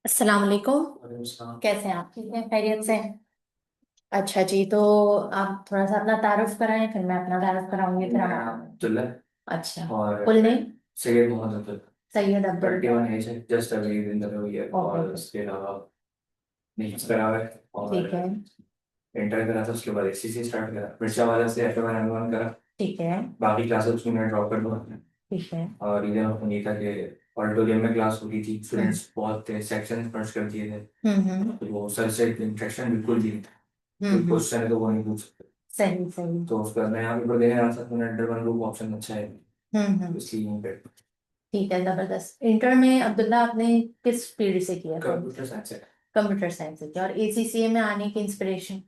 अस्सलाम वालेकुम। वालेकुम सलाम। कैसे हैं आप? ठीक है, खैरियत से हैं? अच्छा जी, तो आप थोड़ा सा अपना तारुफ कराएं, फिर मैं अपना तारुफ कराऊंगी, फिर मेरा आप। नाम अब्दुल्ला है अच्छा। और full name? Syed Mohammad Abdul. Syed Abdul. 31 age है, जस्ट अभी दिन हुई है। ओके और ओके। उसके अलावा नीट्स करा हुआ है और ठीक है। इंटर करा था, उसके बाद एससीसी स्टार्ट करा, मिर्चा वाला से एफ1 एम1 करा। ठीक है। बाकी क्लासेस उसमें मैं ड्रॉप कर दूँ। ठीक है। और रीजन ऑफ ये था कि ऑडिटोरियम में क्लास होती थी, हम्म स्टूडेंट्स बहुत थे, सेक्शन मर्ज कर दिए थे। हम्म। तो वो सर से इंटरेक्शन बिल्कुल भी नहीं था। कोई हम्म। क्वेश्चन है तो वो नहीं पूछ सकते। सही सही। तो उसके बाद मैं यहाँ पेपर देने आया था, तो मैंने अंडर वन ग्रुप ऑप्शन अच्छा है, तो हम्म। इसलिए यहीं पे ठीक है, जबरदस्त। इंटर में अब्दुल्ला आपने किस फील्ड से किया, कौन कंप्यूटर साइंस है। कंप्यूटर साइंस से किया? और एसीसीए में आने की इंस्पिरेशन?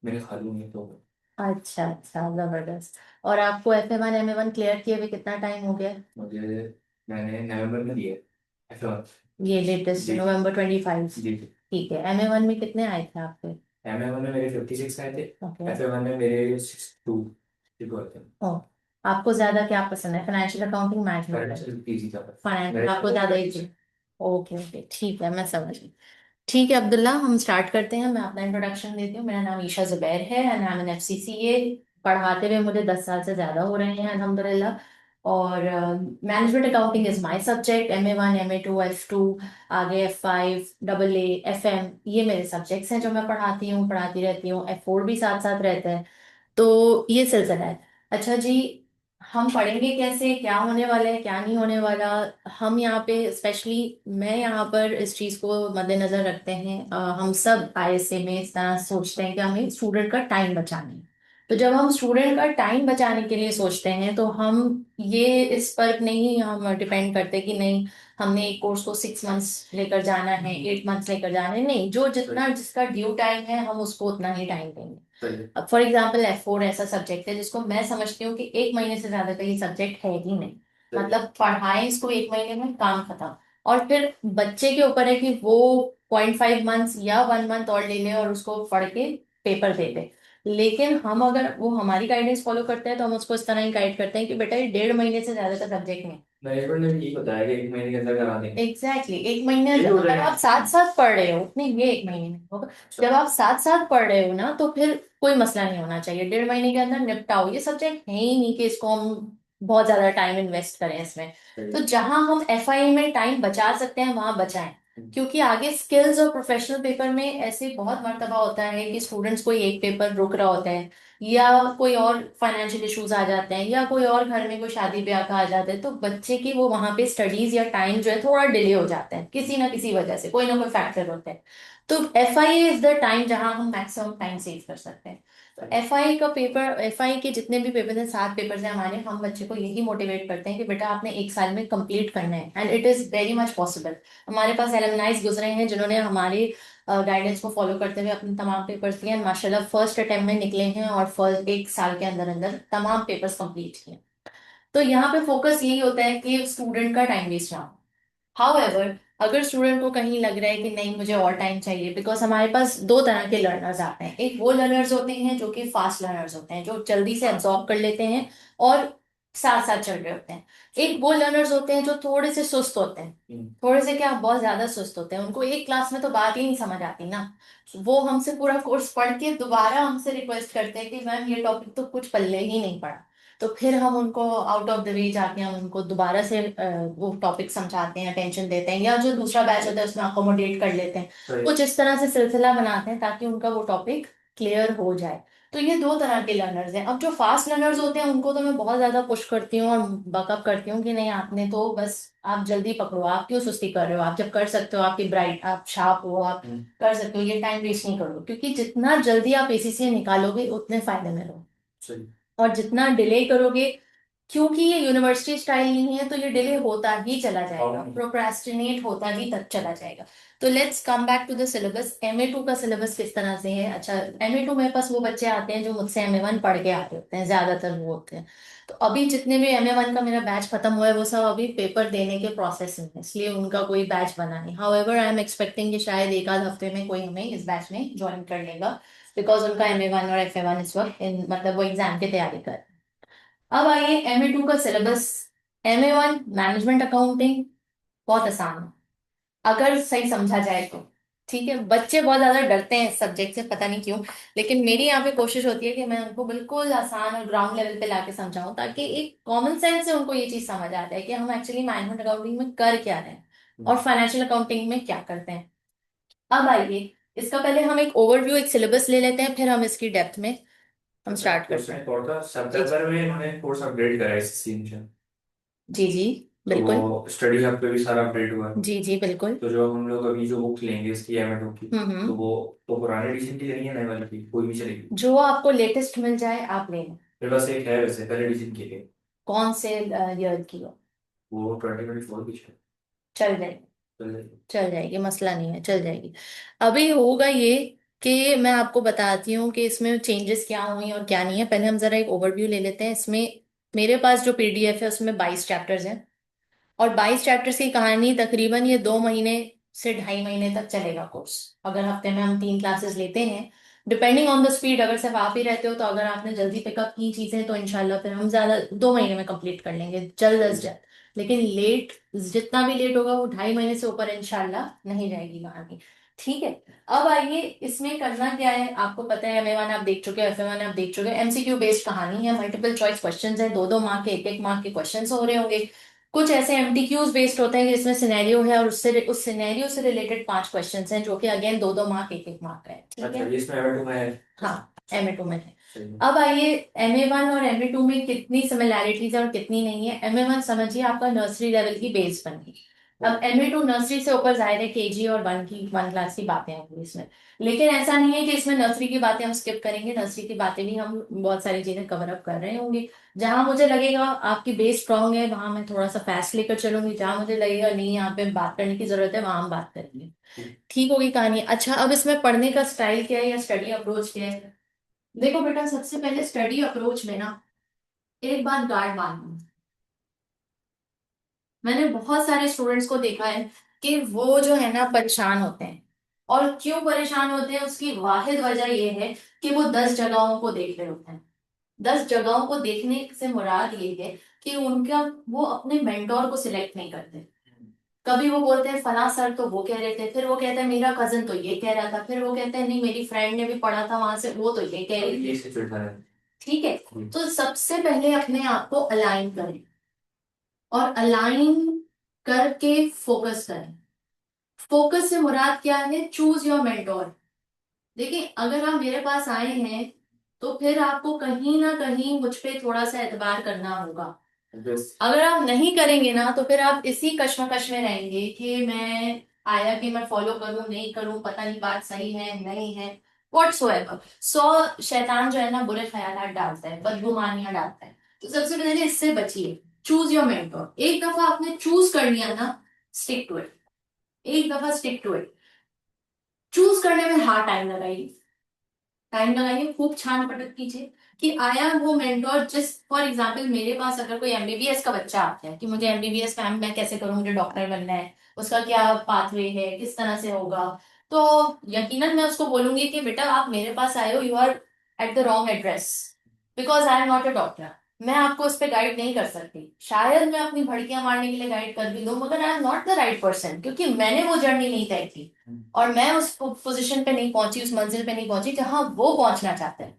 मेरे खालू नहीं तो अच्छा अच्छा, जबरदस्त। और आपको FA1 MA1 क्लियर किए हुए कितना टाइम हो गया? मुझे, मैंने नवंबर में दिए ऐसा। ये लेटेस्ट जी November 25? जी जी। ठीक है। MA1 में कितने आए थे आपके? एम ए वन में मेरे 56 आए थे। ओके। एफ ए वन में मेरे 62 थे। ओ, आपको ज्यादा क्या पसंद है, financial accounting, management? Financial easy था बस। फाइनेंशियल मेरे आपको ज्यादा ही। ओके ओके, ठीक है, मैं समझ गई। ठीक है अब्दुल्ला, हम स्टार्ट करते हैं। मैं अपना इंट्रोडक्शन देती हूँ। मेरा नाम ईशा जुबैर है and I am an FCCA। पढ़ाते हुए मुझे 10 साल से ज्यादा हो रहे हैं अल्हम्दुलिल्लाह। और management accounting is my subject. MA1 MA2 F2, आगे F5 AA FM, ये मेरे सब्जेक्ट्स हैं जो मैं पढ़ाती हूँ, पढ़ाती रहती हूँ। F4 भी साथ साथ रहता है। तो ये सिलसिला है। अच्छा जी, हम पढ़ेंगे कैसे, क्या होने वाला है, क्या नहीं होने वाला? हम यहाँ पे स्पेशली, मैं यहाँ पर इस चीज़ को मद्देनजर रखते हैं। हम सब ISA में इस तरह सोचते हैं कि हमें स्टूडेंट का टाइम बचाना है। तो जब हम स्टूडेंट का टाइम बचाने के लिए सोचते हैं तो हम ये इस पर नहीं हम डिपेंड करते कि नहीं, हमने एक कोर्स को 6 मंथ्स लेकर जाना है, 8 मंथ्स लेकर जाना है। नहीं, जो जितना जिसका ड्यू टाइम है हम उसको उतना ही टाइम देंगे। सही। अब फॉर एग्जाम्पल F4 ऐसा सब्जेक्ट है जिसको मैं समझती हूँ कि 1 महीने से ज्यादा का ये सब्जेक्ट है ही नहीं। सही। मतलब पढ़ाएं इसको 1 महीने में, काम खत्म। और फिर बच्चे के ऊपर है कि वो 0.5 मंथ्स या 1 मंथ और ले ले और उसको पढ़ के पेपर दे दे। लेकिन हम अगर वो हमारी गाइडेंस फॉलो करते हैं तो हम उसको इस तरह ही गाइड करते हैं कि बेटा ये 1.5 महीने से ज्यादा का सब्जेक्ट नहीं। मैनेजमेंट ने भी यही बताया कि 1 महीने के अंदर करा देंगे। एग्जैक्टली exactly, 1 महीने यही हो अगर जाएगा। आप साथ साथ पढ़ रहे हो, नहीं ये 1 महीने में होगा। अच्छा। जब आप साथ साथ पढ़ रहे हो ना तो फिर कोई मसला नहीं होना चाहिए, 1.5 महीने के अंदर निपटाओ। ये सब्जेक्ट है ही नहीं कि इसको हम बहुत ज्यादा टाइम इन्वेस्ट करें इसमें। तो सही। जहां हम FI में टाइम बचा सकते हैं वहां बचाएं। क्योंकि आगे स्किल्स और प्रोफेशनल पेपर में ऐसे बहुत मर्तबा होता है कि स्टूडेंट्स कोई एक पेपर रुक रहा होता है, या कोई और फाइनेंशियल इश्यूज आ जाते हैं, या कोई और घर में कोई शादी ब्याह का आ जाता है, तो बच्चे की वो वहां पे स्टडीज या टाइम जो है थोड़ा डिले हो जाता है किसी ना किसी वजह से, कोई ना कोई फैक्टर होता है। तो FI इज द टाइम जहां हम मैक्सिमम टाइम सेव कर सकते हैं। तो FI का पेपर, FI के जितने भी पेपर हैं, 7 पेपर हैं हमारे, हम बच्चे को यही मोटिवेट करते हैं कि बेटा आपने 1 साल में कंप्लीट करना है and it is very much possible. हमारे पास एलमनाइज गुजरे हैं जिन्होंने हमारी गाइडेंस को फॉलो करते हुए अपने तमाम पेपर्स दिए हैं, माशाल्लाह फर्स्ट अटेम्प्ट में निकले हैं और फर्स्ट 1 साल के अंदर अंदर तमाम पेपर्स कंप्लीट किए। तो यहाँ पे फोकस यही होता है कि स्टूडेंट का टाइम वेस्ट ना हो। हाउएवर, अगर स्टूडेंट को कहीं लग रहा है कि नहीं मुझे और टाइम चाहिए, बिकॉज हमारे पास दो तरह के लर्नर्स आते हैं। एक वो लर्नर्स होते हैं जो कि फास्ट लर्नर्स होते हैं, जो जल्दी से एब्जॉर्ब कर लेते हैं और साथ साथ चल रहे होते हैं। एक वो लर्नर्स होते हैं जो थोड़े से सुस्त होते हैं। थोड़े से क्या, बहुत ज्यादा सुस्त होते हैं, उनको एक क्लास में तो बात ही नहीं समझ आती ना। वो हमसे पूरा कोर्स पढ़ के दोबारा हमसे रिक्वेस्ट करते हैं कि मैम ये टॉपिक तो कुछ पल्ले ही नहीं पड़ा। तो फिर हम उनको आउट ऑफ द वे जाके हम उनको दोबारा से वो टॉपिक समझाते हैं, टेंशन देते हैं, या जो दूसरा बैच होता है उसमें अकोमोडेट कर लेते हैं। सही। कुछ इस तरह से सिलसिला बनाते हैं ताकि उनका वो टॉपिक क्लियर हो जाए। तो ये दो तरह के लर्नर्स हैं। अब जो फास्ट लर्नर्स होते हैं उनको तो मैं बहुत ज्यादा पुश करती हूँ और बकअप करती हूँ कि नहीं, आपने तो बस आप जल्दी पकड़ो, आप क्यों सुस्ती कर रहे हो, आप जब कर सकते हो, आपकी ब्राइट, आप शार्प हो, आप कर सकते हो, ये टाइम वेस्ट नहीं करो, क्योंकि जितना जल्दी आप ACCA निकालोगे उतने फायदे में रहो। सही। और जितना डिले करोगे, क्योंकि ये यूनिवर्सिटी स्टाइल नहीं है, तो ये डिले होता ही चला जाएगा, और प्रोक्रेस्टिनेट होता ही तक चला जाएगा। तो let's come back to the syllabus. MA2 का सिलेबस किस तरह से है? अच्छा, MA2 मेरे पास वो बच्चे आते हैं जो मुझसे MA1 पढ़ के आ रहे होते हैं, ज्यादातर वो होते हैं। तो अभी जितने भी MA1 का मेरा बैच खत्म हुआ है वो सब अभी पेपर देने के प्रोसेस में है, इसलिए उनका कोई बैच बना नहीं। हाउएवर, आई एम एक्सपेक्टिंग कि शायद एक आध हफ्ते में कोई हमें इस बैच में ज्वाइन कर लेगा, बिकॉज उनका MA1 और FA1 इस वक्त मतलब वो एग्जाम की तैयारी कर। अब आइए MA2 का सिलेबस। MA1 मैनेजमेंट अकाउंटिंग बहुत आसान है। अगर सही समझा जाए तो। ठीक है, बच्चे बहुत ज्यादा डरते हैं सब्जेक्ट से, पता नहीं क्यों। लेकिन मेरी यहाँ पे कोशिश होती है कि मैं उनको बिल्कुल आसान और ग्राउंड लेवल पे लाके समझाऊं, ताकि एक कॉमन सेंस से उनको ये चीज समझ आ जाए कि हम एक्चुअली मैनेजमेंट अकाउंटिंग में कर क्या रहे हैं और फाइनेंशियल अकाउंटिंग में क्या करते हैं। अब आइए, इसका पहले हम एक ओवरव्यू, एक सिलेबस ले लेते हैं, फिर हम इसकी डेप्थ में हम अच्छा, स्टार्ट करते उसमें हैं। थोड़ा सा जी जी। सितंबर में इन्होंने कोर्स अपग्रेड करा है इस सीन से। जी जी तो बिल्कुल। वो स्टडी हब पे भी सारा अपडेट हुआ है। जी जी बिल्कुल। तो जो हम लोग अभी जो बुक लेंगे इसकी एमेटो की, तो हम्म। वो तो पुराने एडिशन की लेनी है, नए वाली की कोई भी चलेगी? जो आपको लेटेस्ट मिल जाए आप ले लें। मेरे पास एक है वैसे पहले एडिशन की है। कौन से ईयर की हो? वो 2024 की है। चल जाएगी। चल जाएगी। चल जाएगी, मसला नहीं है, चल जाएगी। अभी होगा ये कि मैं आपको बताती हूँ कि इसमें चेंजेस क्या हुई और क्या नहीं है। पहले हम जरा एक ओवरव्यू ले लेते हैं इसमें। मेरे पास जो पीडीएफ है उसमें 22 चैप्टर्स हैं, और 22 चैप्टर्स की कहानी तकरीबन ये 2 महीने से 2.5 महीने तक चलेगा कोर्स, अगर हफ्ते में हम 3 क्लासेस लेते हैं, डिपेंडिंग ऑन द स्पीड। अगर सिर्फ आप ही रहते हो तो अगर आपने जल्दी पिकअप की चीजें तो इंशाल्लाह फिर हम ज्यादा 2 महीने में कंप्लीट कर लेंगे, जल्द अज जल्द। लेकिन लेट, जितना भी लेट होगा वो 2.5 महीने से ऊपर इंशाल्लाह नहीं जाएगी कहानी। ठीक है। अब आइए, इसमें करना क्या है आपको पता है। एमए वन आप देख चुके हो, एफए वन आप देख चुके हो। एमसीक्यू बेस्ड कहानी है, मल्टीपल चॉइस क्वेश्चंस है, 2-2 मार्क के, 1-1 मार्क के क्वेश्चंस हो रहे होंगे। कुछ ऐसे एमटीक्यूज बेस्ड होते हैं जिसमें सिनेरियो है और उससे उस सिनेरियो से रिलेटेड 5 क्वेश्चंस हैं, जो कि अगेन 2-2 मार्क, 1-1 मार्क का है। ठीक अच्छा, है। ये इसमें एमेटो में है। हाँ, एमए टू में है। सही है। अब आइए, एमए वन और एमए टू में कितनी सिमिलैरिटीज है और कितनी नहीं है। एमए वन समझिए आपका नर्सरी लेवल की बेस बन गई। अब एमए टू नर्सरी से ऊपर जाहिर है केजी और वन क्लास की बातें होंगी इसमें। लेकिन ऐसा नहीं है कि इसमें नर्सरी की बातें हम स्किप करेंगे, नर्सरी की बातें भी हम बहुत सारी चीजें कवर अप कर रहे होंगे। जहां मुझे लगेगा आपकी बेस स्ट्रांग है वहां मैं थोड़ा सा फास्ट लेकर चलूंगी, जहां मुझे लगेगा नहीं यहाँ पे बात करने की जरूरत है वहां हम बात करेंगे। ठीक होगी कहानी। अच्छा, अब इसमें पढ़ने का स्टाइल क्या है या स्टडी अप्रोच क्या है? देखो बेटा, सबसे पहले स्टडी अप्रोच में ना एक बात गार्ड मानना। मैंने बहुत सारे स्टूडेंट्स को देखा है कि वो जो है ना परेशान होते हैं, और क्यों परेशान होते हैं उसकी वाहिद वजह ये है कि वो 10 जगहों को देख रहे होते हैं। 10 जगहों को देखने से मुराद ये है कि उनका, वो अपने मेंटोर को सिलेक्ट नहीं करते। कभी वो बोलते हैं फला सर तो वो कह रहे थे, फिर वो कहते हैं मेरा कजन तो ये कह रहा था, फिर वो कहते हैं नहीं मेरी फ्रेंड ने भी पढ़ा था वहां से, वो तो ये कह रही ये थी। सिचुएशन है। ठीक है। तो सबसे पहले अपने आप को अलाइन करें, और अलाइन करके फोकस करें। फोकस से मुराद क्या है? Choose your mentor. देखिए, अगर आप मेरे पास आए हैं तो फिर आपको कहीं ना कहीं मुझ पे थोड़ा सा एतबार करना होगा। बस। अगर आप नहीं करेंगे ना तो फिर आप इसी कश्मकश में रहेंगे कि मैं आया कि मैं फॉलो करूं नहीं करूं, पता नहीं बात सही है नहीं है। व्हाट्सोएवर 100 शैतान जो है ना बुरे ख्यालात डालता है, बदगुमानियां डालता है। तो सबसे पहले इससे बचिए। Choose your mentor. एक दफा आपने चूज कर लिया ना, स्टिक टू इट। एक दफा स्टिक टू इट। चूज करने में हाँ टाइम लगाइए, टाइम लगाइए, खूब छान पटक कीजिए कि आया वो मेंटोर। जिस फॉर एग्जांपल मेरे पास अगर कोई एमबीबीएस का बच्चा आता है कि मुझे एमबीबीएस मैम मैं कैसे करूं, मुझे डॉक्टर बनना है, उसका क्या पाथवे है, किस तरह से होगा, तो यकीनन मैं उसको बोलूंगी कि बेटा आप मेरे पास आए हो, you are at the wrong address, because I am not a doctor. मैं आपको उस पर गाइड नहीं कर सकती। शायद मैं अपनी भड़कियां मारने के लिए गाइड कर भी दूं, मगर आई am not the right person, क्योंकि मैंने वो जर्नी नहीं तय की और मैं उस पोजीशन पे नहीं पहुंची, उस मंजिल पे नहीं पहुंची जहां वो पहुंचना चाहते हैं।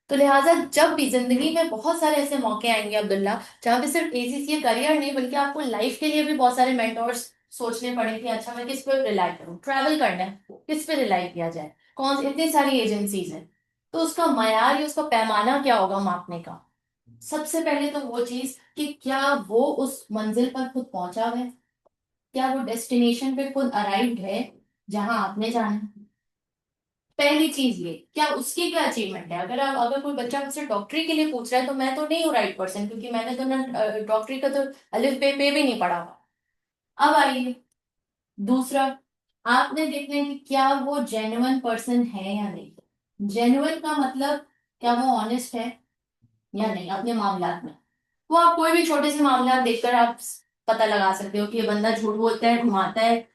तो लिहाजा जब भी जिंदगी में बहुत सारे ऐसे मौके आएंगे अब्दुल्ला, जहां पे सिर्फ एसीसी करियर नहीं बल्कि आपको लाइफ के लिए भी बहुत सारे मेंटोर्स सोचने पड़े कि अच्छा मैं किस पे रिलाई करूं, ट्रैवल करना है किस पे रिलाई किया जाए, कौन सी इतनी सारी एजेंसीज हैं। तो उसका मयार या उसका पैमाना क्या होगा मापने का? सबसे पहले तो वो चीज कि क्या वो उस मंजिल पर खुद पहुंचा है, क्या वो डेस्टिनेशन पे खुद अराइव्ड है जहां आपने जाना है। पहली चीज ये, क्या उसकी क्या अचीवमेंट है। अगर कोई बच्चा मुझसे डॉक्टरी के लिए पूछ रहा है तो मैं तो नहीं हूँ राइट पर्सन, क्योंकि मैंने तो ना डॉक्टरी का तो अलिफ बे पे भी नहीं पढ़ा हुआ। अब आइए दूसरा, आपने देखना है कि क्या वो जेन्युइन पर्सन है या नहीं। जेन्युइन का मतलब क्या वो ऑनेस्ट है या नहीं अपने मामलात में। वो आप कोई भी छोटे से मामला देखकर आप पता लगा सकते हो कि ये बंदा झूठ बोलता है, घुमाता है,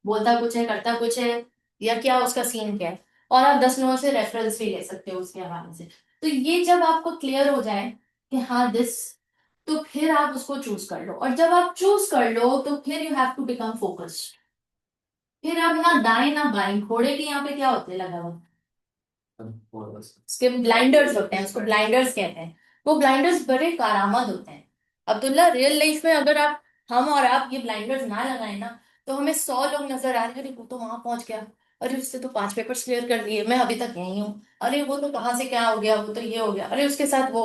बोलता कुछ है करता कुछ है, या क्या उसका सीन क्या है। और आप 10 लोगों से रेफरेंस भी ले सकते हो उसके हवाले से। तो ये जब आपको क्लियर हो जाए कि हाँ दिस, तो फिर आप उसको चूज कर लो, और जब आप चूज कर लो तो फिर you have to become focused. फिर अब ना दाएं ना बाएं, घोड़े के यहाँ पे क्या होते हैं लगा हुआ? और बस। उसके ब्लाइंडर्स होते हैं, उसको ब्लाइंडर्स कहते हैं। वो ब्लाइंडर्स बड़े कारआमद होते हैं अब्दुल्ला। रियल लाइफ में अगर आप, हम और आप ये ब्लाइंडर्स ना लगाए ना, तो हमें 100 लोग नजर आ रहे हैं, अरे वो तो वहां पहुंच गया, अरे उससे तो 5 पेपर्स क्लियर कर लिए, मैं अभी तक यही हूँ, अरे वो तो कहाँ से क्या हो गया, वो तो ये हो गया, अरे उसके साथ वो।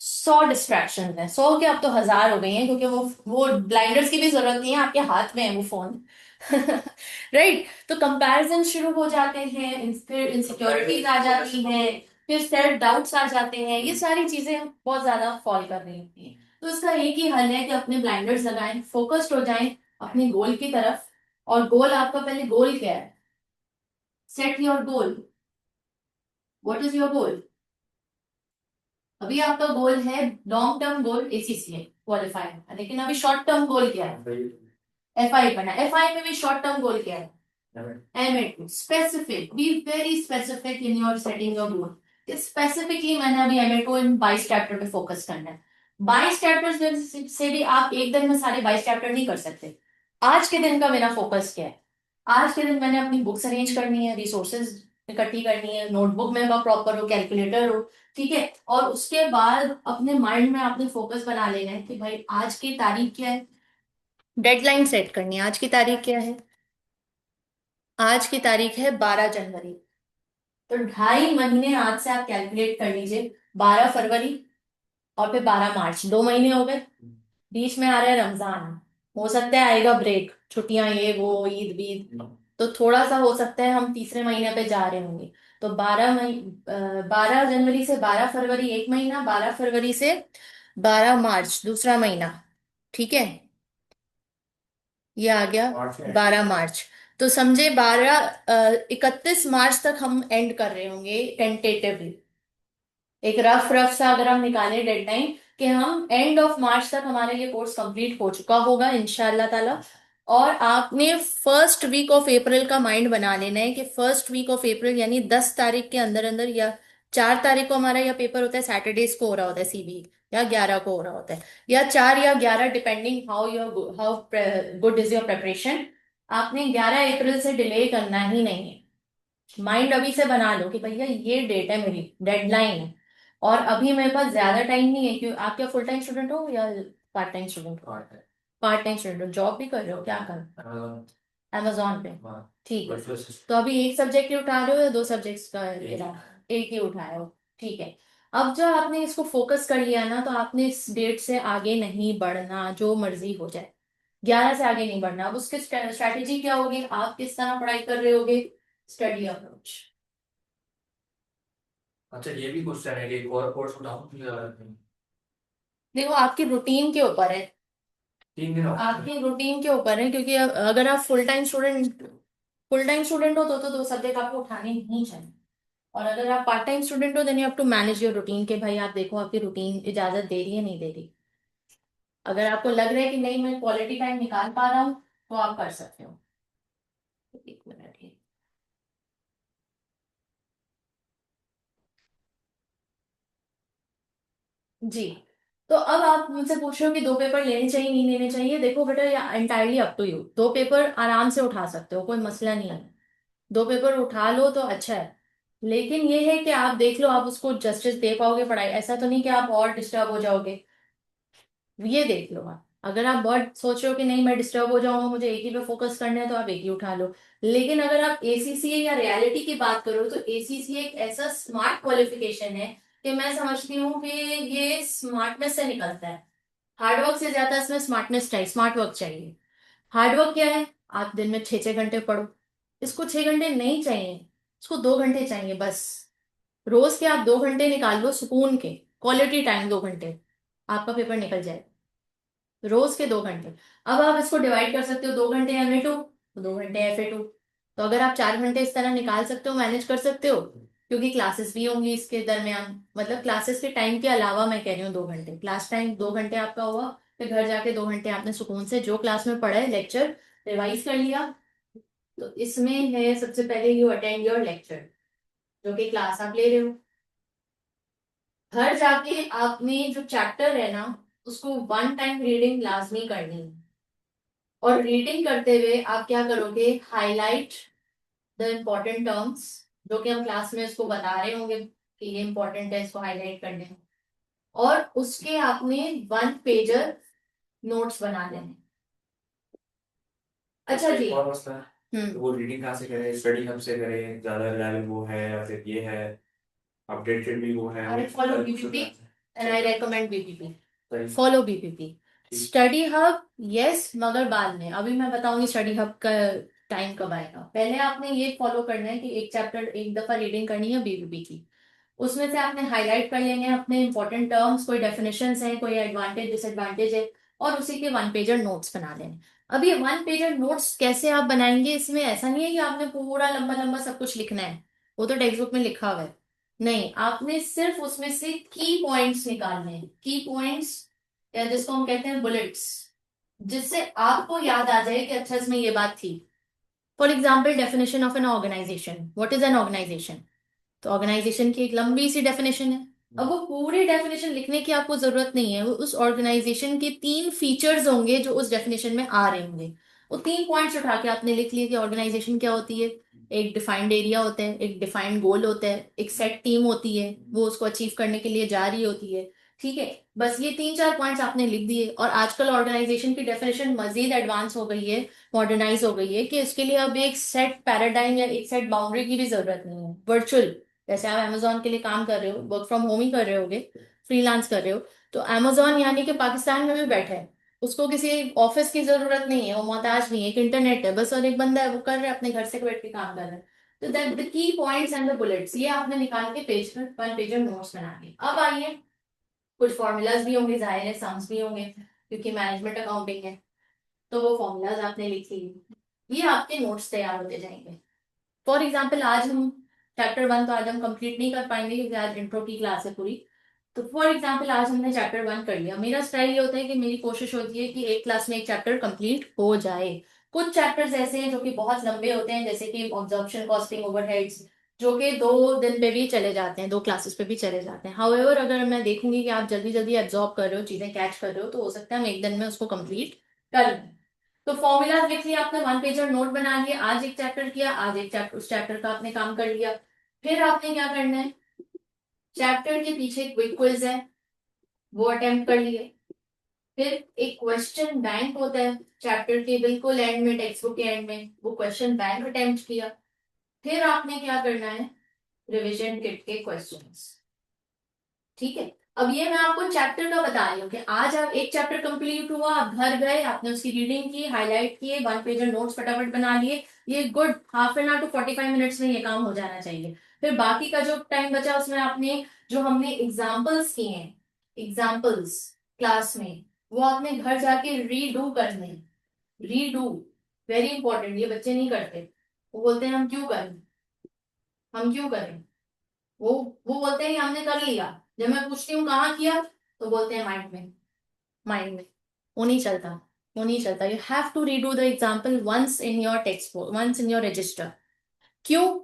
100 डिस्ट्रैक्शन है, 100 के अब तो 1000 हो गई हैं, क्योंकि वो ब्लाइंडर्स की भी जरूरत नहीं है, आपके हाथ में है वो फोन। राइट। तो कंपैरिजन शुरू हो जाते हैं, फिर इनसिक्योरिटीज आ जाती हैं, फिर सेल्फ डाउट्स आ जाते हैं, ये सारी चीजें बहुत ज्यादा फॉल कर रही होती हैं। तो इसका एक ही हल है कि अपने ब्लाइंडर्स लगाएं, फोकस्ड हो जाएं अपने गोल की तरफ। और गोल आपका, पहले गोल क्या है? Set your goal. What is your goal? अभी आपका गोल है, long term goal ACCA qualify, लेकिन अभी शॉर्ट टर्म गोल क्या है? एफआई बना। एफआई में भी शॉर्ट टर्म गोल क्या है? Aim specific, be very specific in your setting your goal. Specifically मैंने अभी एम को इन 22 चैप्टर पे फोकस करना है। 22 चैप्टर से भी आप एक दिन में सारे 22 चैप्टर नहीं कर सकते। आज के दिन का मेरा फोकस क्या है? आज के दिन मैंने अपनी बुक्स अरेंज करनी है, रिसोर्सेज इकट्ठी करनी है, नोटबुक में प्रॉपर हो, कैलकुलेटर हो, ठीक है। और उसके बाद अपने माइंड में आपने फोकस बना लेना है कि भाई आज की तारीख क्या है, डेडलाइन सेट करनी है। आज की तारीख क्या है? आज की तारीख है 12 जनवरी। तो 2.5 महीने आज से आप कैलकुलेट कर लीजिए। 12 फरवरी और फिर 12 मार्च, 2 महीने हो गए। बीच में आ रहा है रमजान, हो सकता है आएगा ब्रेक, छुट्टियां, ये वो, ईद बीद, तो थोड़ा सा हो सकता है हम तीसरे महीने पे जा रहे होंगे। तो 12 जनवरी से 12 फरवरी 1 महीना, 12 फरवरी से 12 मार्च दूसरा महीना, ठीक है। ये आ गया 12 मार्च। तो समझे 31 मार्च तक हम एंड कर रहे होंगे टेंटेटिवली। एक रफ रफ सा अगर हम निकालें डेडलाइन, कि हम एंड ऑफ मार्च तक हमारा ये कोर्स कंप्लीट हो चुका होगा इंशाल्लाह ताला। और आपने फर्स्ट वीक ऑफ अप्रैल का माइंड बना लेना है कि फर्स्ट वीक ऑफ अप्रैल यानी 10 तारीख के अंदर अंदर, या 4 तारीख को हमारा यह पेपर होता है, सैटरडेज को हो रहा होता है सीबी, या 11 को हो रहा होता है, या 4 या 11, depending how good is your preparation. आपने 11 अप्रैल से डिले करना ही नहीं है। माइंड अभी से बना लो कि भैया ये डेट है, मेरी डेडलाइन है। और अभी मेरे पास ज्यादा टाइम नहीं है, क्यों? आप क्या फुल टाइम स्टूडेंट हो या पार्ट टाइम स्टूडेंट हो? पार्ट टाइम स्टूडेंट हो, जॉब भी कर रहे हो, क्या कर रहे हो? अमेजोन पे। ठीक है। तो अभी एक सब्जेक्ट ही उठा रहे हो या 2 सब्जेक्ट्स का एक ही उठाए हो? ठीक है। अब जब आपने इसको फोकस कर लिया ना, तो आपने इस डेट से आगे नहीं बढ़ना, जो मर्जी हो जाए। 11 से आगे नहीं बढ़ना। अब उसकी स्ट्रैटेजी क्या होगी, आप किस तरह पढ़ाई कर रहे होगे? Study approach. अच्छा, ये भी क्वेश्चन है कि एक और कोर्स उठाऊं या देखो आपकी रूटीन के ऊपर है। 3 दिन आपकी रूटीन के ऊपर है, क्योंकि अगर आप फुल टाइम स्टूडेंट हो तो 2 सब्जेक्ट आपको उठाने ही चाहिए। और अगर आप पार्ट टाइम स्टूडेंट हो, then you have to manage your routine, के भाई आप देखो आपकी रूटीन इजाजत दे रही है नहीं दे रही। अगर आपको लग रहा है कि नहीं मैं क्वालिटी टाइम निकाल पा रहा हूँ, तो आप कर सकते हो। एक मिनट ये। जी। तो अब आप मुझसे पूछ रहे हो कि 2 पेपर लेने चाहिए नहीं लेने चाहिए। देखो बेटा, ये entirely up to you. 2 paper आराम से उठा सकते हो, कोई मसला नहीं है। 2 पेपर उठा लो तो अच्छा है। लेकिन ये है कि आप देख लो आप उसको जस्टिस दे पाओगे पढ़ाई, ऐसा तो नहीं कि आप और डिस्टर्ब हो जाओगे। ये देख लो आप, अगर आप बहुत सोच रहे हो कि नहीं मैं डिस्टर्ब हो जाऊंगा, मुझे एक ही पे फोकस करना है, तो आप एक ही उठा लो। लेकिन अगर आप एसीसीए या रियलिटी की बात करो, तो एसीसीए एक ऐसा स्मार्ट क्वालिफिकेशन है कि मैं समझती हूँ कि ये स्मार्टनेस से निकलता है। हार्डवर्क से ज्यादा इसमें स्मार्टनेस चाहिए, स्मार्ट वर्क चाहिए। हार्डवर्क क्या है? आप दिन में 6 6 घंटे पढ़ो। इसको 6 घंटे नहीं चाहिए, इसको 2 घंटे चाहिए बस। रोज के आप 2 घंटे निकाल लो सुकून के, क्वालिटी टाइम 2 घंटे, आपका पेपर निकल जाए। रोज के 2 घंटे। अब आप इसको डिवाइड कर सकते हो, 2 घंटे एमए टू, 2 घंटे एफए टू। तो अगर आप 4 घंटे इस तरह निकाल सकते हो, मैनेज कर सकते हो, क्योंकि क्लासेस भी होंगी इसके दरमियान, मतलब क्लासेस के टाइम के अलावा मैं कह रही हूँ 2 घंटे, क्लास टाइम 2 घंटे आपका हुआ, फिर घर जाके 2 घंटे आपने सुकून से जो क्लास में पढ़ा है लेक्चर रिवाइज कर लिया। तो इसमें है सबसे पहले यू अटेंड योर लेक्चर, जो कि क्लास आप ले रहे हो। घर जाके आपने जो चैप्टर है ना, उसको 1 टाइम रीडिंग लाजमी करनी है। और रीडिंग करते हुए आप क्या करोगे, हाईलाइट द इम्पोर्टेंट टर्म्स, जो कि हम क्लास में इसको बता रहे होंगे कि ये इंपॉर्टेंट है, इसको हाईलाइट करने हैं। और उसके आपने वन पेजर नोट्स बना लेने। अच्छा एक जी। और मसला है, तो हम्म। वो रीडिंग कहाँ से करें, स्टडी हब से करें, ज़्यादा रिलायबल वो है या फिर ये है, अपडेटेड भी वो है, वो आई फॉलो सारी कुछ बीपीपी होता है। And I recommend BPP. सही। Follow BPP. ठीक। स्टडी हब यस, मगर बाद में, अभी मैं बताऊंगी स्टडी हब का टाइम कब आएगा। पहले आपने ये फॉलो करना है कि एक चैप्टर एक दफा रीडिंग करनी है बीबीपी की। उसमें से आपने हाईलाइट कर लेंगे अपने इंपॉर्टेंट टर्म्स, कोई डेफिनेशंस हैं, कोई एडवांटेज डिसएडवांटेज है, और उसी के वन पेजर नोट्स बना लेंगे। अब ये वन पेजर नोट्स कैसे आप बनाएंगे, इसमें ऐसा नहीं है कि आपने पूरा लंबा लंबा सब कुछ लिखना है, वो तो टेक्स्ट बुक में लिखा हुआ है। नहीं, आपने सिर्फ उसमें से की पॉइंट्स निकालने हैं, की पॉइंट्स, या जिसको हम कहते हैं बुलेट्स, जिससे आपको याद आ जाए कि अच्छा इसमें ये बात थी। For example, definition of an organization, what is an organization. तो ऑर्गेनाइजेशन की एक लंबी सी डेफिनेशन है। अब वो पूरी डेफिनेशन लिखने की आपको जरूरत नहीं है, वो उस ऑर्गेनाइजेशन के तीन फीचर्स होंगे जो उस डेफिनेशन में आ रहे होंगे। वो तीन पॉइंट्स उठा के आपने लिख लिए कि ऑर्गेनाइजेशन क्या होती है। एक डिफाइंड एरिया होता है, एक डिफाइंड गोल होता है, एक सेट टीम होती है, वो उसको अचीव करने के लिए जा रही होती है। ठीक है। बस ये तीन चार पॉइंट्स आपने लिख दिए, और आजकल ऑर्गेनाइजेशन की डेफिनेशन मजीद एडवांस हो गई है, मॉडर्नाइज हो गई है, कि इसके लिए अब एक सेट पैराडाइम या एक सेट बाउंड्री की भी जरूरत नहीं है। वर्चुअल, जैसे आप अमेजोन के लिए काम कर रहे हो, वर्क फ्रॉम होम ही कर रहे होगे, फ्रीलांस कर रहे हो, तो अमेजोन यानी कि पाकिस्तान में भी बैठा है, उसको किसी ऑफिस की जरूरत नहीं है, वो मोहताज नहीं है, एक इंटरनेट है बस और एक बंदा है, वो कर रहा है अपने घर से बैठ के काम कर रहा है। तो that the key points and the bullets ये आपने निकाल के पेज पर वन पेजर नोट्स बना लिए। अब आइए, कुछ फॉर्मूलाज भी होंगे, जाहिर है सम्स भी होंगे, क्योंकि मैनेजमेंट अकाउंटिंग है, तो वो फॉर्मूलाज आपने लिख लिए, ये आपके नोट्स तैयार होते जाएंगे। फॉर एग्जाम्पल, आज हम चैप्टर वन तो आज हम कंप्लीट नहीं कर पाएंगे क्योंकि आज इंट्रो की क्लास है पूरी। तो फॉर एग्जाम्पल, आज हमने चैप्टर वन कर लिया। मेरा स्टाइल ये होता है कि मेरी कोशिश होती है कि एक क्लास में एक चैप्टर कंप्लीट हो जाए। कुछ चैप्टर्स ऐसे हैं जो कि बहुत लंबे होते हैं, जैसे कि ऑब्जर्प्शन कॉस्टिंग ओवरहेड्स, जो कि 2 दिन पे भी चले जाते हैं, 2 क्लासेस पे भी चले जाते हैं। हाउएवर, अगर मैं देखूंगी कि आप जल्दी जल्दी एब्जॉर्ब कर रहे हो, चीजें कैच कर रहे हो, तो हो सकता है हम एक दिन में उसको कंप्लीट कर लें। तो फॉर्मूला लिख लिया आपने, वन पेजर नोट बना लिया, आज एक चैप्टर किया, आज एक चैप्टर, उस चैप्टर का आपने काम कर लिया। फिर आपने क्या करना है, चैप्टर के पीछे क्विक क्विज है, वो अटेम्प्ट कर लिए। फिर एक क्वेश्चन बैंक होता है चैप्टर के बिल्कुल एंड में, टेक्स्ट बुक के एंड में, वो क्वेश्चन बैंक अटेम्प्ट किया। फिर आपने क्या करना है, रिवीजन किट के क्वेश्चंस। ठीक है। अब ये मैं आपको चैप्टर का बता रही हूँ कि आज आप एक चैप्टर कंप्लीट हुआ, आप घर गए, आपने उसकी रीडिंग की, हाईलाइट किए, वन पेजर नोट्स फटाफट बना लिए। ये good half an hour to 45 minutes में ये काम हो जाना चाहिए। फिर बाकी का जो टाइम बचा उसमें आपने, जो हमने एग्जाम्पल्स किए हैं, एग्जाम्पल्स क्लास में, वो आपने घर जाके रीडू करने। रीडू, वेरी इंपॉर्टेंट, ये बच्चे नहीं करते। वो बोलते हैं हम क्यों करें, हम क्यों करें। वो वो बोलते हैं कि हमने कर लिया। जब मैं पूछती हूँ कहाँ किया, तो बोलते हैं माइंड में, माइंड में। वो नहीं चलता, वो नहीं चलता। You have to redo the example once in your text book, once in your register. क्यों?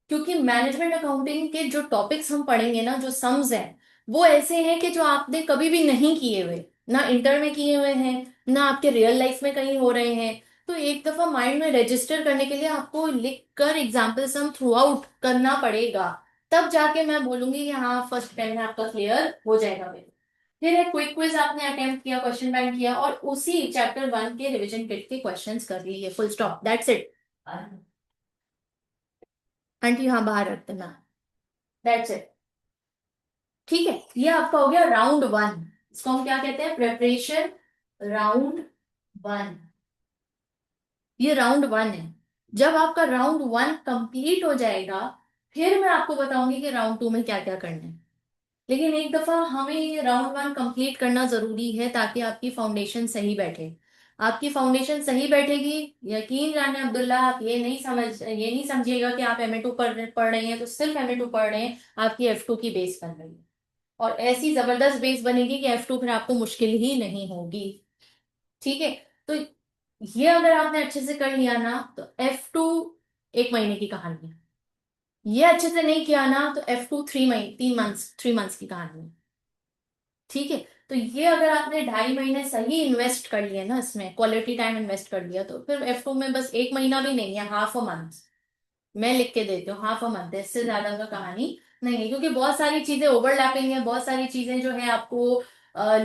क्योंकि मैनेजमेंट अकाउंटिंग के जो टॉपिक्स हम पढ़ेंगे ना, जो सम्स हैं, वो ऐसे हैं कि जो आपने कभी भी नहीं किए हुए, ना इंटर में किए हुए हैं, ना आपके रियल लाइफ में कहीं हो रहे हैं। तो एक दफा माइंड में रजिस्टर करने के लिए आपको लिख कर एग्जाम्पल सम थ्रू आउट करना पड़ेगा। तब जाके मैं बोलूंगी कि हाँ, फर्स्ट टाइम में आपका क्लियर हो जाएगा। फिर एक क्विक क्विज आपने अटेम्प्ट किया, क्वेश्चन बैंक किया, और उसी चैप्टर वन के रिवीजन किट के क्वेश्चंस कर लिए, full stop, that's it. Aunty हाँ, बाहर रख देना, दैट्स इट। ठीक है, ये आपका हो गया राउंड वन। इसको हम क्या कहते हैं, प्रेपरेशन राउंड वन। ये राउंड वन है। जब आपका राउंड वन कंप्लीट हो जाएगा, फिर मैं आपको बताऊंगी कि राउंड टू में क्या क्या करना है। लेकिन एक दफा हमें ये राउंड वन कंप्लीट करना जरूरी है, ताकि आपकी फाउंडेशन सही बैठे। आपकी फाउंडेशन सही बैठेगी, यकीन जाने अब्दुल्ला, आप ये नहीं समझिएगा कि आप एमए 2 पढ़ रहे हैं तो सिर्फ एमए 2 पढ़ रहे हैं, आपकी F2 की बेस बन रही है। और ऐसी जबरदस्त बेस बनेगी कि F2 फिर आपको मुश्किल ही नहीं होगी। ठीक है। तो ये अगर आपने अच्छे से कर लिया ना, तो F2 1 महीने की कहानी है। ये अच्छे से नहीं किया ना, तो F2 3 महीने, 3 मंथ्स, 3 मंथ्स की कहानी है। ठीक है। तो तो ये अगर आपने 2.5 महीने सही इन्वेस्ट कर लिए ना, इसमें क्वालिटी टाइम इन्वेस्ट कर लिया, तो फिर F2 में बस 1 महीना भी नहीं है, हाफ अ मंथ। मैं लिख के देती हूँ, हाफ अ मंथ, इससे ज्यादा का कहानी नहीं है, क्योंकि बहुत सारी चीजें ओवरलैपिंग है, बहुत सारी चीजें जो है आपको